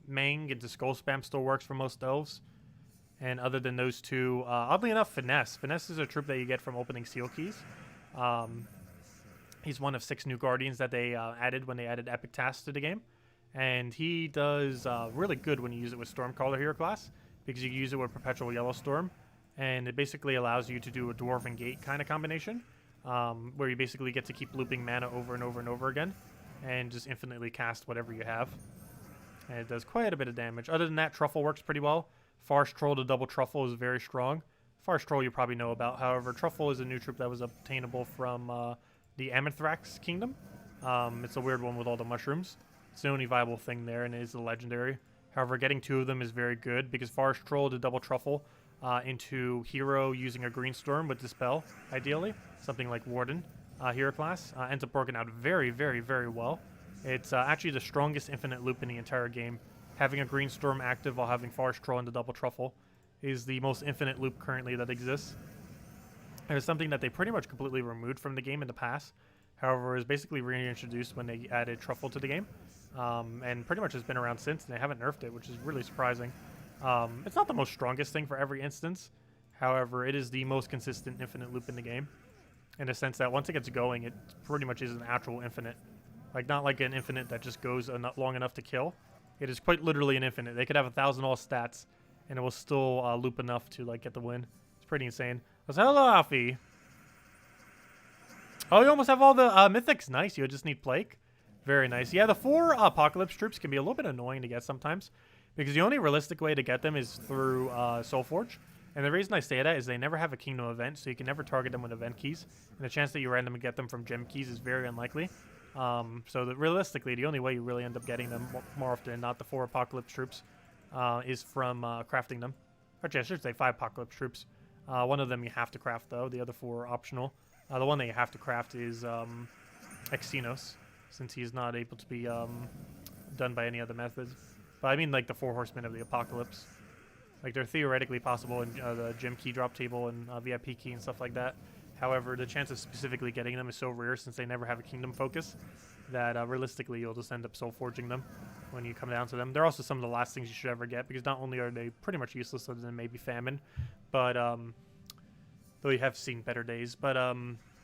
Mang into Skull Spam still works for most delves. And other than those two, oddly enough, Finesse. Finesse is a troop that you get from opening seal keys. He's one of 6 new Guardians that they added when they added Epic Tasks to the game. And he does really good when you use it with Stormcaller hero class, because you can use it with Perpetual Yellow Storm, and it basically allows you to do a Dwarven Gate kind of combination, where you basically get to keep looping mana over and over and over again, and just infinitely cast whatever you have. And it does quite a bit of damage. Other than that, Truffle works pretty well. Farce Troll to double Truffle is very strong. Farce Troll you probably know about. However, Truffle is a new troop that was obtainable from the Amanthrax Kingdom. It's a weird one with all the mushrooms. It's the only viable thing there, and it is a legendary. However, getting 2 of them is very good, because Farce Troll to double Truffle into Hero using a Green Storm with Dispel, ideally. Something like Warden hero class. Ends up working out very, very, very well. It's actually the strongest infinite loop in the entire game. Having a Green Storm active while having Farce Troll into double Truffle is the most infinite loop currently that exists. It was something that they pretty much completely removed from the game in the past. However, it was basically reintroduced when they added Truffle to the game. And pretty much has been around since, and they haven't nerfed it, which is really surprising. It's not the most strongest thing for every instance. However, it is the most consistent infinite loop in the game, in the sense that once it gets going, it pretty much is an actual infinite. Like, not like an infinite that just goes long enough to kill. It is quite literally an infinite. They could have 1,000 all stats, and it will still loop enough to like get the win. It's pretty insane. Hello, Alfie. Oh, you almost have all the mythics. Nice. You just need Plague. Very nice. Yeah, the 4 Apocalypse troops can be a little bit annoying to get sometimes, because the only realistic way to get them is through Soulforge. And the reason I say that is they never have a Kingdom event, so you can never target them with event keys. And the chance that you randomly get them from gem keys is very unlikely. So that realistically, the only way you really end up getting them more often than not, the 4 Apocalypse troops, is from crafting them. Actually, I should say 5 Apocalypse troops. One of them you have to craft, though. The other 4 are optional. The one that you have to craft is Exynos, since he's not able to be done by any other methods. But I mean, like, the 4 Horsemen of the Apocalypse. Like, they're theoretically possible in the gem key drop table and VIP key and stuff like that. However, the chance of specifically getting them is so rare, since they never have a kingdom focus, that realistically you'll just end up soul forging them when you come down to them. They're also some of the last things you should ever get, because not only are they pretty much useless other than maybe famine, but though you have seen better days, but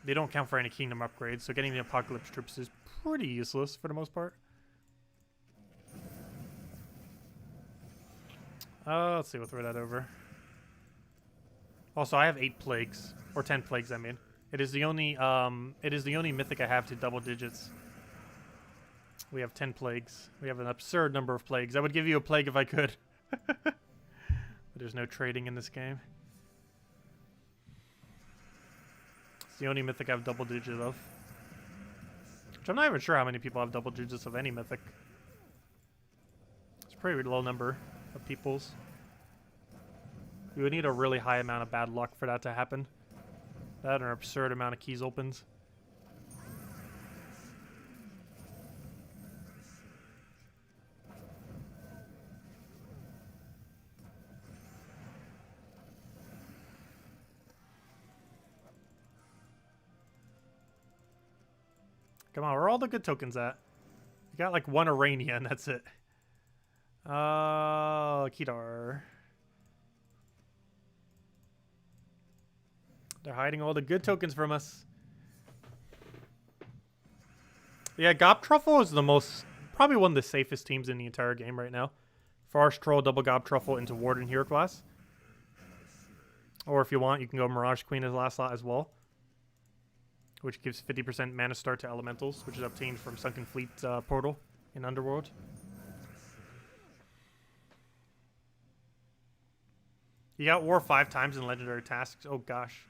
they don't count for any kingdom upgrades, so getting the Apocalypse troops is pretty useless for the most part. Let's see, we'll throw that over. Also, I have 8 plagues, or 10 plagues, I mean. It is the only mythic I have to double digits. We have 10 plagues. We have an absurd number of plagues. I would give you a plague if I could. But there's no trading in this game. It's the only mythic I have double digits of. Which I'm not even sure how many people have double digits of any mythic. It's a pretty low number of peoples. You would need a really high amount of bad luck for that to happen. That or an absurd amount of keys opens. Come on, where are all the good tokens at? You got like 1 Arania and that's it. Kedar. They're hiding all the good tokens from us. Yeah, Gob Truffle is the most, probably one of the safest teams in the entire game right now. Farce Troll, double Gob Truffle into Warden hero class. Or if you want, you can go Mirage Queen as last slot as well, which gives 50% mana start to Elementals, which is obtained from Sunken Fleet portal in Underworld. You got War 5 times in Legendary Tasks. Oh gosh.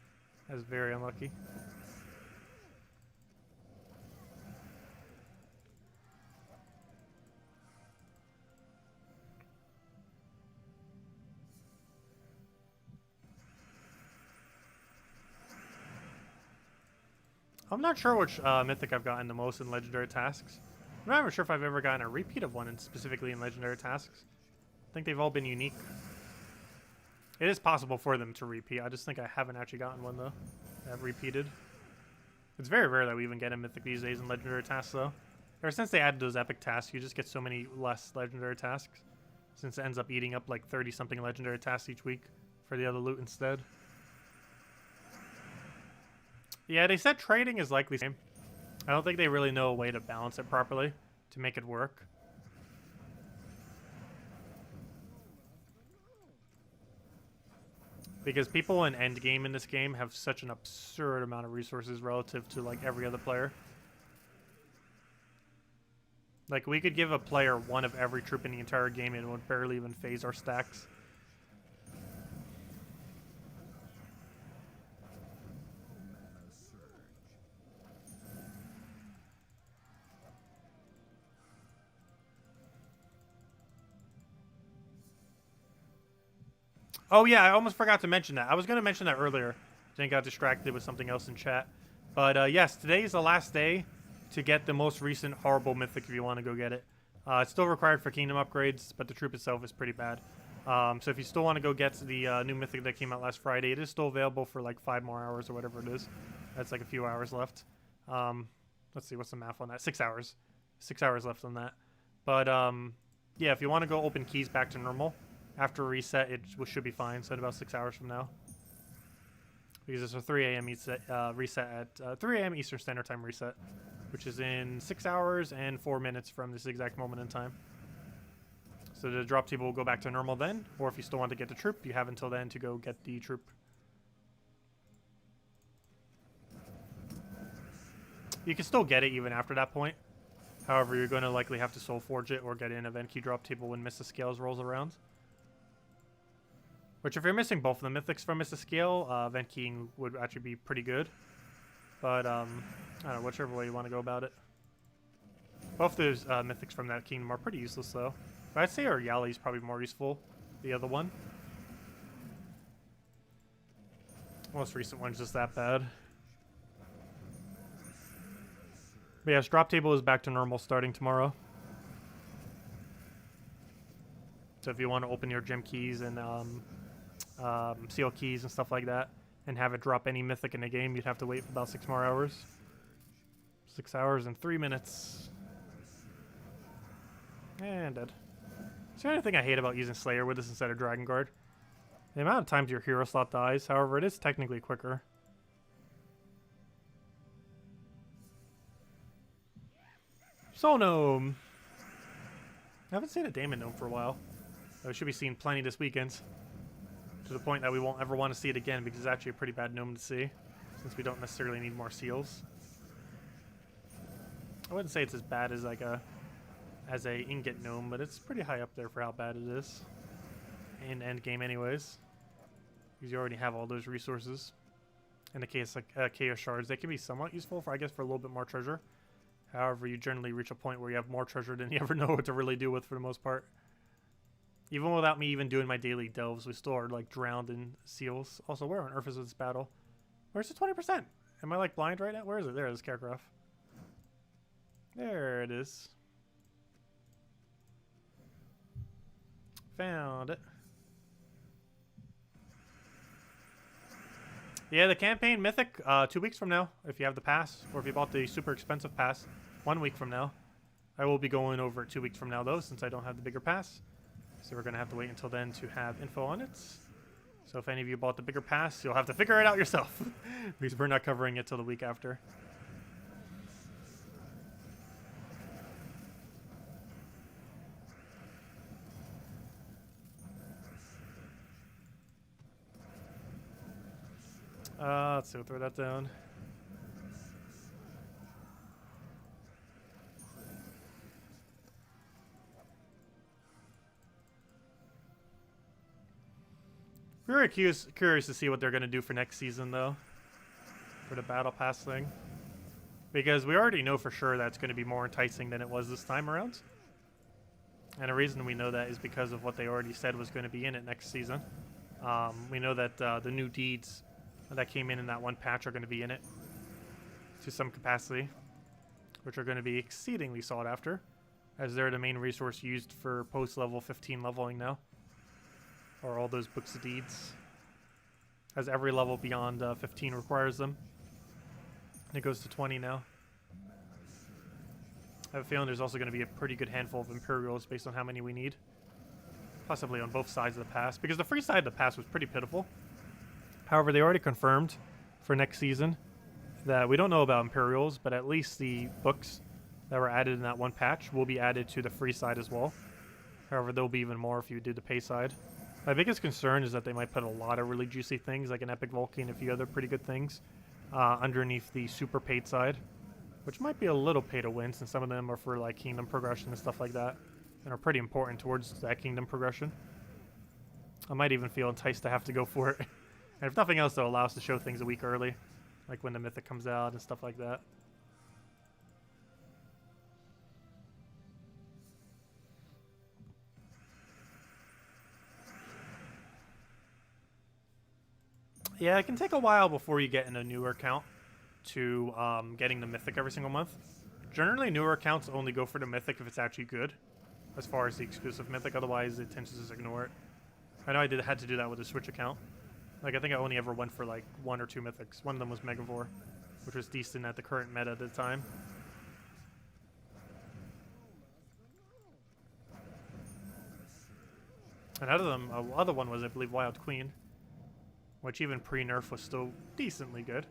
That's very unlucky. I'm not sure which mythic I've gotten the most in legendary tasks. I'm not even sure if I've ever gotten a repeat of one, specifically in legendary tasks. I think they've all been unique. It is possible for them to repeat. I just think I haven't actually gotten one, though, that repeated. It's very rare that we even get a mythic these days in legendary tasks, though. Ever since they added those epic tasks, you just get so many less legendary tasks, since it ends up eating up like 30-something legendary tasks each week for the other loot instead. Yeah, they said trading is likely the same. I don't think they really know a way to balance it properly to make it work. Because people in Endgame in this game have such an absurd amount of resources relative to like every other player. Like, we could give a player one of every troop in the entire game and it would barely even phase our stacks. Oh yeah, I almost forgot to mention that. I was going to mention that earlier. Then got distracted with something else in chat. But yes, today is the last day to get the most recent horrible mythic if you want to go get it. It's still required for kingdom upgrades, but the troop itself is pretty bad. So if you still want to go get the new mythic that came out last Friday, it is still available for like 5 more hours or whatever it is. That's like a few hours left. Let's see, what's the math on that? 6 hours. 6 hours left on that. But yeah, if you want to go open keys back to normal, after reset, it should be fine. So in about 6 hours from now. Because it's a 3 a.m. reset at 3 a.m. Eastern Standard Time reset, which is in 6 hours and 4 minutes from this exact moment in time. So the drop table will go back to normal then, or if you still want to get the troop, you have until then to go get the troop. You can still get it even after that point. However, you're going to likely have to soul forge it or get an event key drop table when Mr. Scales rolls around. Which, if you're missing both of the mythics from Mr. Scale, event keying would actually be pretty good. But, I don't know, whichever way you want to go about it. Both those mythics from that kingdom are pretty useless, though. But I'd say our Yali is probably more useful, the other one. Most recent one's just that bad. But yes, drop table is back to normal starting tomorrow. So if you want to open your gem keys and seal keys and stuff like that, and have it drop any mythic in the game, you'd have to wait for about 6 more hours. 6 hours and 3 minutes. And dead. It's the only thing I hate about using Slayer with this instead of Dragon Guard. The amount of times your hero slot dies, however, it is technically quicker. Soul Gnome! I haven't seen a Daemon Gnome for a while. We should be seeing plenty this weekend. To the point that we won't ever want to see it again because it's actually a pretty bad gnome to see, since we don't necessarily need more seals. I wouldn't say it's as bad as like a ingot gnome, but it's pretty high up there for how bad it is in Endgame anyways, because you already have all those resources. In the case like Chaos Shards, they can be somewhat useful for, I guess, for a little bit more treasure. However, you generally reach a point where you have more treasure than you ever know what to really do with for the most part. Even without me even doing my daily delves, we still are like drowned in seals. Also, where on earth is this battle? Where's the 20%? Am I like blind right now? Where is it? There it is, Scarecrow. There it is. Found it. Yeah, the campaign mythic, 2 weeks from now, if you have the pass, or if you bought the super expensive pass, 1 week from now. I will be going over it 2 weeks from now, though, since I don't have the bigger pass. So we're going to have to wait until then to have info on it. So if any of you bought the bigger pass, you'll have to figure it out yourself. Because we're not covering it till the week after. Let's see, we'll throw that down. Very curious to see what they're going to do for next season, though, for the Battle Pass thing. Because we already know for sure that's going to be more enticing than it was this time around. And the reason we know that is because of what they already said was going to be in it next season. We know that the new deeds that came in that one patch are going to be in it. to some capacity, which are going to be exceedingly sought after, as they're the main resource used for post-level 15 leveling now. Or all those books of deeds. As every level beyond 15 requires them. And it goes to 20 now. I have a feeling there's also going to be a pretty good handful of Imperials based on how many we need. Possibly on both sides of the pass, because the free side of the pass was pretty pitiful. However, they already confirmed for next season that we don't know about Imperials, but at least the books that were added in that one patch will be added to the free side as well. However, there'll be even more if you did the pay side. My biggest concern is that they might put a lot of really juicy things, like an Epic Volcano and a few other pretty good things, underneath the super paid side, which might be a little pay to win, since some of them are for like kingdom progression and stuff like that, and are pretty important towards that kingdom progression. I might even feel enticed to have to go for it. And if nothing else, they'll allow us to show things a week early, like when the Mythic comes out and stuff like that. Yeah, it can take a while before you get in a newer account to getting the Mythic every single month. Generally, newer accounts only go for the Mythic if it's actually good, as far as the exclusive Mythic. Otherwise, it tends to just ignore it. I know I had to do that with a Switch account. Like, I think I only ever went for like 1 or 2 Mythics. One of them was Megavore, which was decent at the current meta at the time. And out of them, other one was, I believe, Wild Queen, which even pre-nerf was still decently good.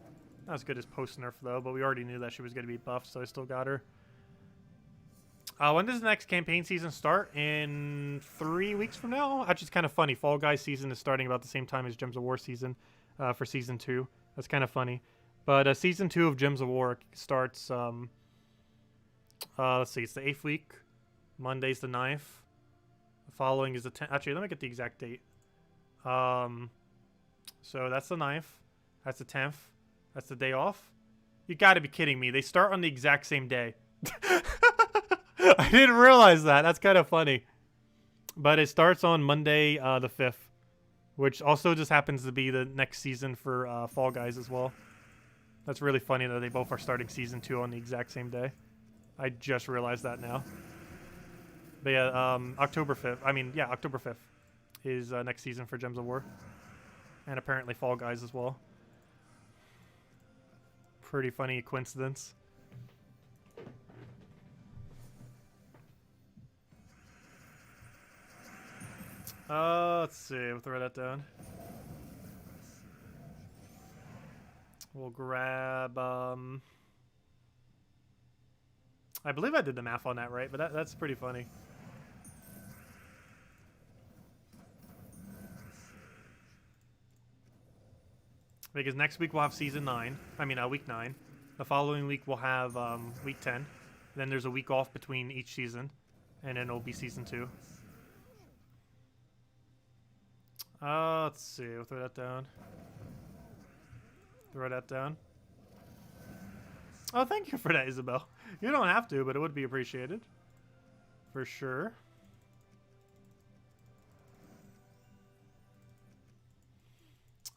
Not as good as post-nerf, though, but we already knew that she was going to be buffed, so I still got her. When does the next campaign season start? In 3 weeks from now? Actually, it's kind of funny. Fall Guys season is starting about the same time as Gems of War season for Season 2. That's kind of funny. But Season 2 of Gems of War starts, let's see, it's the 8th week. Monday's the 9th. The following is the 10th. Actually, let me get the exact date. So that's the 9th. That's the 10th. That's the day off. You gotta be kidding me. They start on the exact same day. I didn't realize that. That's kind of funny. But it starts on Monday the 5th, which also just happens to be the next season for Fall Guys as well. That's really funny that they both are starting Season 2 on the exact same day. I just realized that now. But yeah, October 5th. October 5th is next season for Gems of War. And apparently Fall Guys as well. Pretty funny coincidence. Let's see. We'll throw that down. We'll grab... I believe I did the math on that right, but that's pretty funny. Because next week we'll have Season 9. Week 9. The following week we'll have Week 10. Then there's a week off between each season. And then it'll be Season 2. Let's see. We'll throw that down. Throw that down. Oh, thank you for that, Isabel. You don't have to, but it would be appreciated. For sure.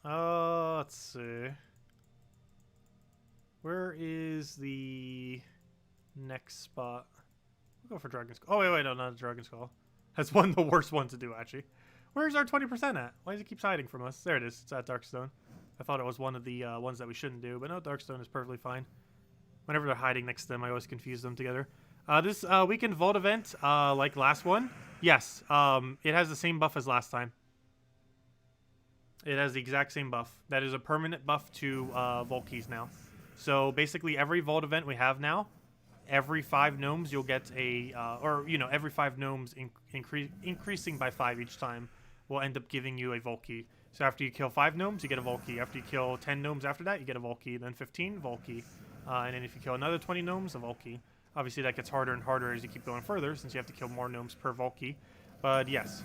Let's see. Where is the next spot? We'll go for Dragon's Call. Oh, wait, no, not Dragon's Call. That's one of the worst ones to do, actually. Where's our 20% at? Why does it keep hiding from us? There it is. It's at Darkstone. I thought it was one of the ones that we shouldn't do, but no, Darkstone is perfectly fine. Whenever they're hiding next to them, I always confuse them together. This weekend vault event, like last one, yes, it has the same buff as last time. It has the exact same buff. That is a permanent buff to vault keys now. So basically, every vault event we have now, every 5 gnomes you'll get a, every 5 gnomes increasing by 5 each time will end up giving you a vault key. So after you kill 5 gnomes, you get a vault key. After you kill 10 gnomes after that, you get a vault key. Then 15, vault key. And then if you kill another 20 gnomes, a vault key. Obviously, that gets harder and harder as you keep going further, since you have to kill more gnomes per vault key. But yes.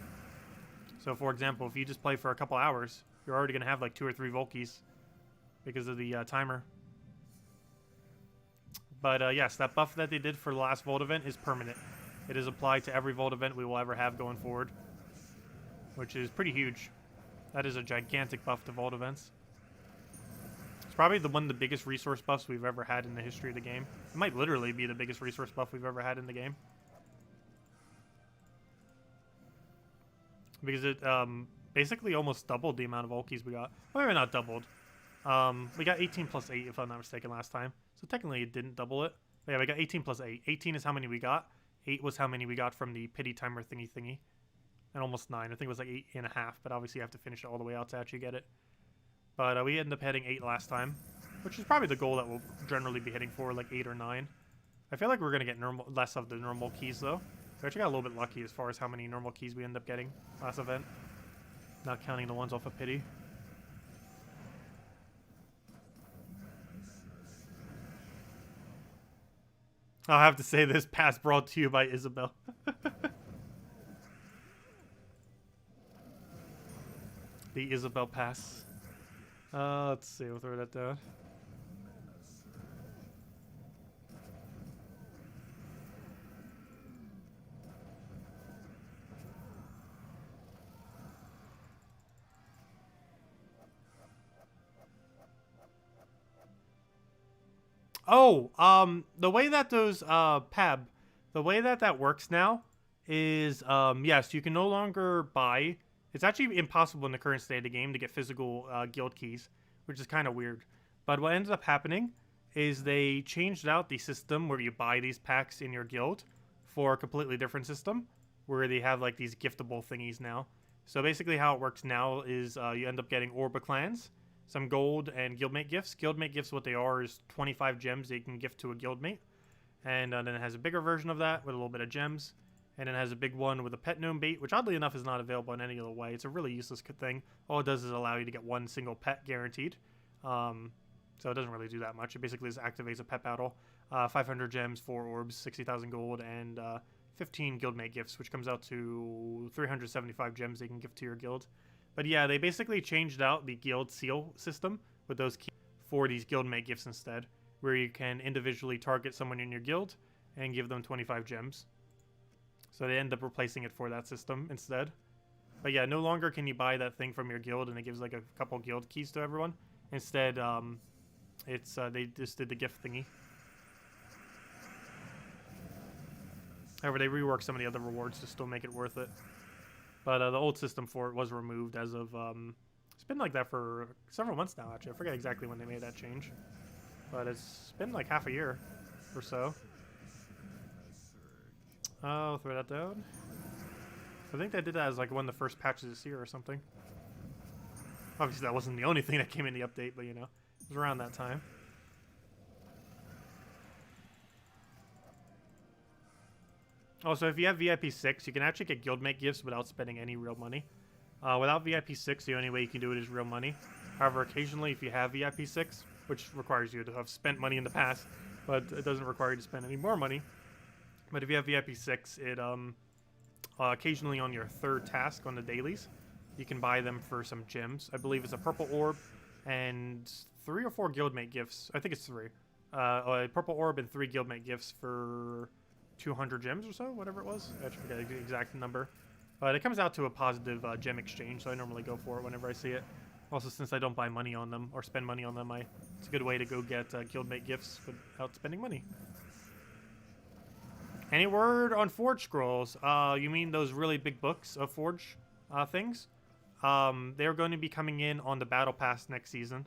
So for example, if you just play for a couple hours, you're already going to have like 2 or 3 vault keys because of the timer. But yes, that buff that they did for the last vault event is permanent. It is applied to every vault event we will ever have going forward, which is pretty huge. That is a gigantic buff to vault events. probably one of the biggest resource buffs we've ever had in the history of the game. It might literally be the biggest resource buff we've ever had in the game. Because it basically almost doubled the amount of ulkies we got. Well, maybe not doubled. We got 18 plus 8, if I'm not mistaken, last time. So technically it didn't double it. But yeah, we got 18 plus 8. 18 is how many we got. 8 was how many we got from the pity timer thingy. And almost 9. I think it was like 8.5. But obviously you have to finish it all the way out to actually get it. But we ended up hitting 8 last time. Which is probably the goal that we'll generally be hitting for, like 8 or 9. I feel like we're going to get less of the normal keys, though. We actually got a little bit lucky as far as how many normal keys we end up getting last event. Not counting the ones off of pity. I'll have to say this pass brought to you by Isabel. The Isabel pass. Let's see, we'll throw that down. Oh, the way that those, Pab, the way that that works now is, yes, you can no longer buy. It's actually impossible in the current state of the game to get physical, guild keys, which is kind of weird. But what ended up happening is they changed out the system where you buy these packs in your guild for a completely different system, where they have, like, these giftable thingies now. So basically how it works now is, you end up getting Orba clans, some gold, and guildmate gifts. Guildmate gifts, what they are is 25 gems that you can gift to a guildmate. And then it has a bigger version of that with a little bit of gems. And it has a big one with a pet gnome bait, which oddly enough is not available in any other way. It's a really useless thing. All it does is allow you to get one single pet guaranteed. So it doesn't really do that much. It basically just activates a pet battle. 500 gems, 4 orbs, 60,000 gold, and 15 guildmate gifts, which comes out to 375 gems they can gift to your guild. But yeah, they basically changed out the guild seal system with those keys for these guildmate gifts instead, where you can individually target someone in your guild and give them 25 gems. So they end up replacing it for that system instead. But yeah, no longer can you buy that thing from your guild and it gives like a couple guild keys to everyone. Instead, they just did the gift thingy. However, they reworked some of the other rewards to still make it worth it. But the old system for it was removed as of, it's been like that for several months now, actually. I forget exactly when they made that change. But it's been like half a year or so. I'll throw that down. I think they did that as like one of the first patches this year or something. Obviously that wasn't the only thing that came in the update, but you know, it was around that time. Also, if you have VIP 6, you can actually get guildmate gifts without spending any real money. Without VIP 6, the only way you can do it is real money. However, occasionally if you have VIP 6, which requires you to have spent money in the past, but it doesn't require you to spend any more money. But if you have VIP 6, it occasionally on your third task on the dailies, you can buy them for some gems. I believe it's a purple orb and 3 or 4 guildmate gifts. I think it's 3. A purple orb and 3 guildmate gifts for 200 gems or so, whatever it was. I actually forget the exact number. But it comes out to a positive gem exchange, so I normally go for it whenever I see it. Also, since I don't buy money on them or spend money on them, it's a good way to go get guildmate gifts without spending money. Any word on Forge Scrolls? You mean those really big books of Forge things? They're going to be coming in on the Battle Pass next season.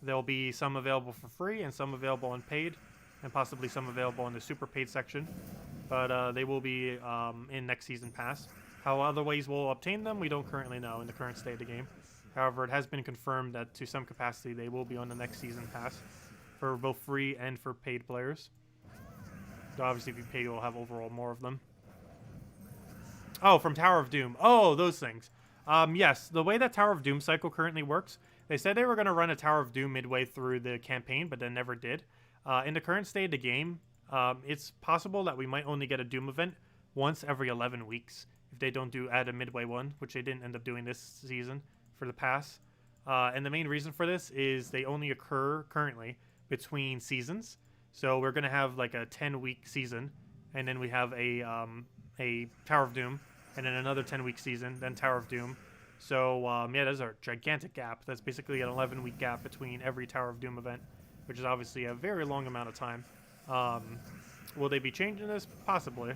There'll be some available for free and some available on paid, and possibly some available in the super paid section. But they will be in next season pass. How other ways we'll obtain them, we don't currently know in the current state of the game. However, it has been confirmed that to some capacity they will be on the next season pass for both free and for paid players. So obviously if you pay, you'll have overall more of them. Oh, from Tower of Doom. Oh, those things. Yes, the way that Tower of Doom cycle currently works, they said they were going to run a Tower of Doom midway through the campaign, but then never did. In the current state of the game, it's possible that we might only get a Doom event once every 11 weeks if they don't add a midway one, which they didn't end up doing this season for the pass. And the main reason for this is they only occur currently between seasons. So we're going to have like a 10-week season, and then we have a Tower of Doom, and then another 10-week season, then Tower of Doom. So, yeah, there's a gigantic gap. That's basically an 11-week gap between every Tower of Doom event, which is obviously a very long amount of time. Will they be changing this? Possibly.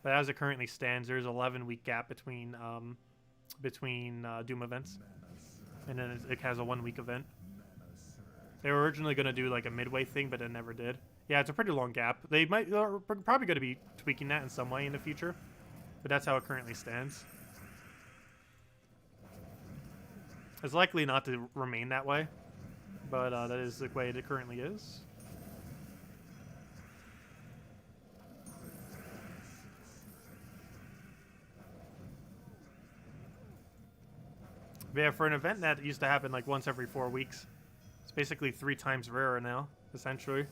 But as it currently stands, there's an 11-week gap between Doom events. And then it has a 1-week event. They were originally going to do like a midway thing, but it never did. Yeah, it's a pretty long gap. They're probably going to be tweaking that in some way in the future. But that's how it currently stands. It's likely not to remain that way. But that is the way it currently is. But yeah, for an event that used to happen like once every 4 weeks, it's basically 3 times rarer now, essentially.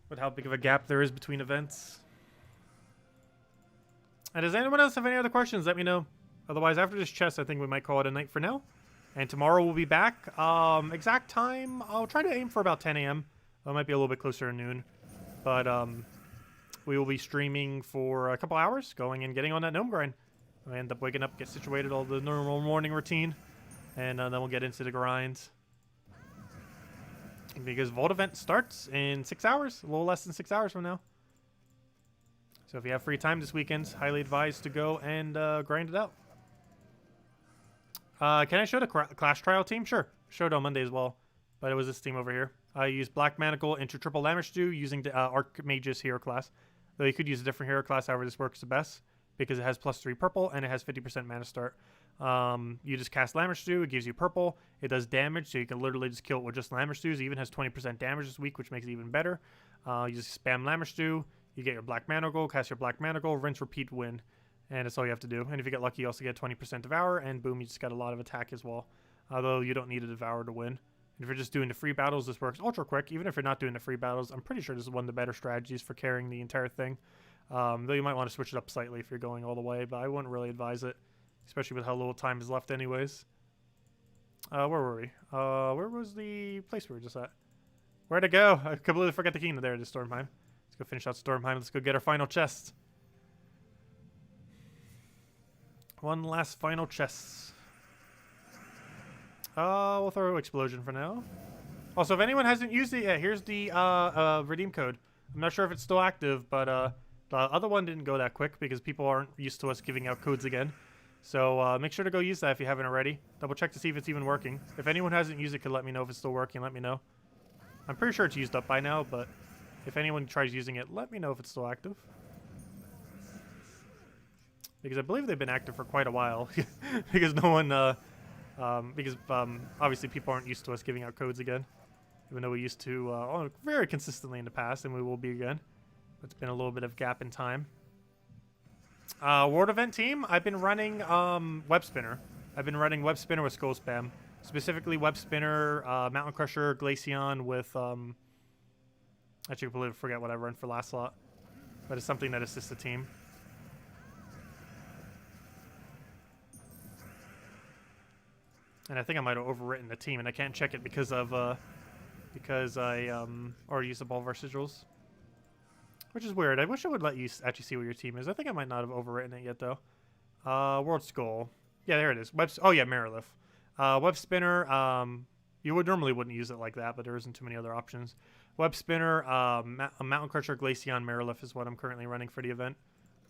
With how big of a gap there is between events. And does anyone else have any other questions? Let me know. Otherwise, after this chest, I think we might call it a night for now. And tomorrow we'll be back. Exact time, I'll try to aim for about 10 a.m. It might be a little bit closer to noon. But we will be streaming for a couple hours, going and getting on that gnome grind. I end up waking up, get situated, all the normal morning routine. And then we'll get into the grinds. Because Vault event starts in 6 hours, a little less than 6 hours from now. So if you have free time this weekend, highly advised to go and grind it out. Can I show the Clash Trial team? Sure. Showed on Monday as well. But it was this team over here. I used Black Manacle into triple damage stew using the Archmage's hero class. Though you could use a different hero class, however this works the best. Because it has +3 purple and it has 50% mana start. You just cast Lammer Stew, it gives you purple, it does damage, so you can literally just kill it with just Lammer Stews. It even has 20% damage this week, which makes it even better. You just spam Lammer Stew, you get your Black Manacle, cast your Black Manacle, rinse, repeat, win. And that's all you have to do. And if you get lucky, you also get 20% Devour, and boom, you just got a lot of attack as well. Although you don't need a Devour to win. And if you're just doing the free battles, this works ultra quick. Even if you're not doing the free battles, I'm pretty sure this is one of the better strategies for carrying the entire thing. Though you might want to switch it up slightly if you're going all the way, but I wouldn't really advise it. Especially with how little time is left anyways. Where were we? Where was the place we were just at? Where'd it go? I completely forgot the kingdom there to Stormheim. Let's go finish out Stormheim. Let's go get our final chest. One last final chest. We'll throw Explosion for now. Also, if anyone hasn't used it yet, here's the redeem code. I'm not sure if it's still active, but the other one didn't go that quick because people aren't used to us giving out codes again. So make sure to go use that if you haven't already. Double check to see if it's even working. If anyone hasn't used it, could let me know if it's still working. Let me know. I'm pretty sure it's used up by now, but if anyone tries using it, let me know if it's still active. Because I believe they've been active for quite a while. Because no one, obviously people aren't used to us giving out codes again. Even though we used to very consistently in the past, and we will be again. It's been a little bit of gap in time. World event team, I've been running Web Spinner. I've been running Web Spinner with Skull Spam. Specifically Web Spinner, Mountain Crusher, Glaceon with... actually, I completely forget what I run for last slot. But it's something that assists the team. And I think I might have overwritten the team, and I can't check it because of... because I already used up all of our sigils. Which is weird. I wish I would let you actually see what your team is. I think I might not have overwritten it yet, though. World Skull. Yeah, there it is. Oh, yeah, Marilith. Web Spinner. You normally wouldn't use it like that, but there isn't too many other options. Web Spinner, Mountain Crusher, Glaceon, Marilith is what I'm currently running for the event.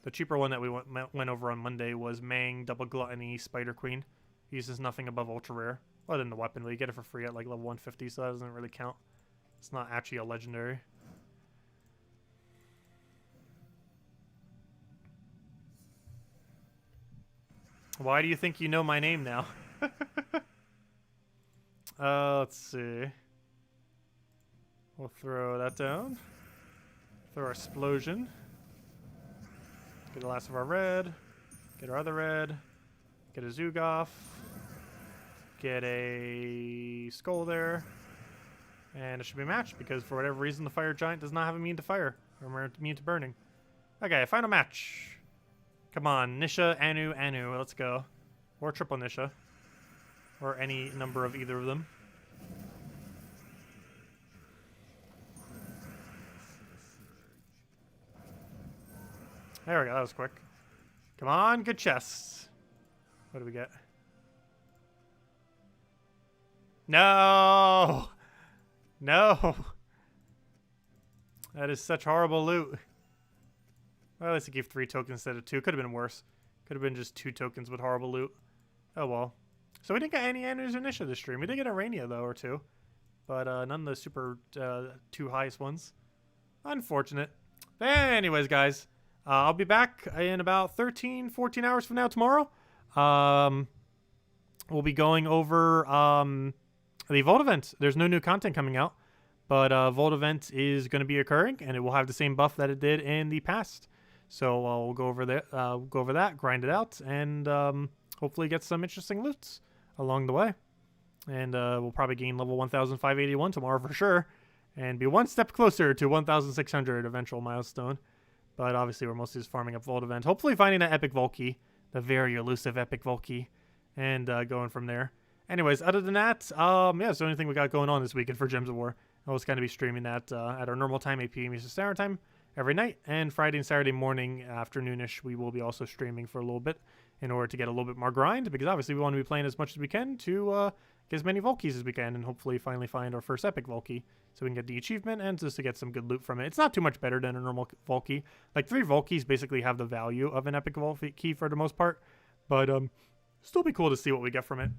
The cheaper one that we went over on Monday was Mang, Double Gluttony, Spider Queen. Uses nothing above Ultra Rare. Other than the weapon, but you get it for free at like level 150, so that doesn't really count. It's not actually a legendary. Why do you think you know my name now? Let's see. We'll throw that down. Throw our Explosion. Get the last of our red. Get our other red. Get a Zugoff. Get a Skull there. And it should be matched because for whatever reason the Fire Giant does not have immune to fire. Or immune to burning. Okay, final match. Come on, Nisha, Anu, let's go. Or triple Nisha. Or any number of either of them. There we go, that was quick. Come on, good chests. What do we get? No! No! That is such horrible loot. Well, at least it gave 3 tokens instead of 2. Could have been worse. Could have been just 2 tokens with horrible loot. Oh well. So we didn't get any Initiative this stream. We did get a Rania though, or 2. But none of the super 2 highest ones. Unfortunate. But anyways, guys. I'll be back in about 13, 14 hours from now tomorrow. We'll be going over the Vault event. There's no new content coming out. But Vault event is going to be occurring, and it will have the same buff that it did in the past. So we'll go over that, grind it out, and hopefully get some interesting loots along the way. And we'll probably gain level 1,581 tomorrow for sure, and be one step closer to 1,600 eventual milestone. But obviously we're mostly just farming up Vault event. Hopefully finding that epic Vault key, the very elusive epic Vault key, and going from there. Anyways, other than that, yeah, that's the only thing we got going on this weekend for Gems of War. I'll just kind of be streaming that at our normal time, 8 p.m. Eastern Standard Time, every night. And Friday and Saturday morning, afternoonish, we will be also streaming for a little bit in order to get a little bit more grind, because obviously we want to be playing as much as we can to get as many Vault keys as we can, and hopefully finally find our first epic Vault key so we can get the achievement and just to get some good loot from it. It's not too much better than a normal Vault key. Like 3 Vault keys basically have the value of an epic Vault key for the most part, but still be cool to see what we get from it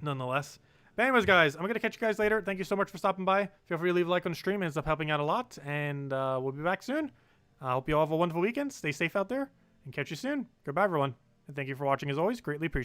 nonetheless. But anyways, guys, I'm going to catch you guys later. Thank you so much for stopping by. Feel free to leave a like on the stream. It ends up helping out a lot. And we'll be back soon. I hope you all have a wonderful weekend. Stay safe out there. And catch you soon. Goodbye, everyone. And thank you for watching as always. Greatly appreciated.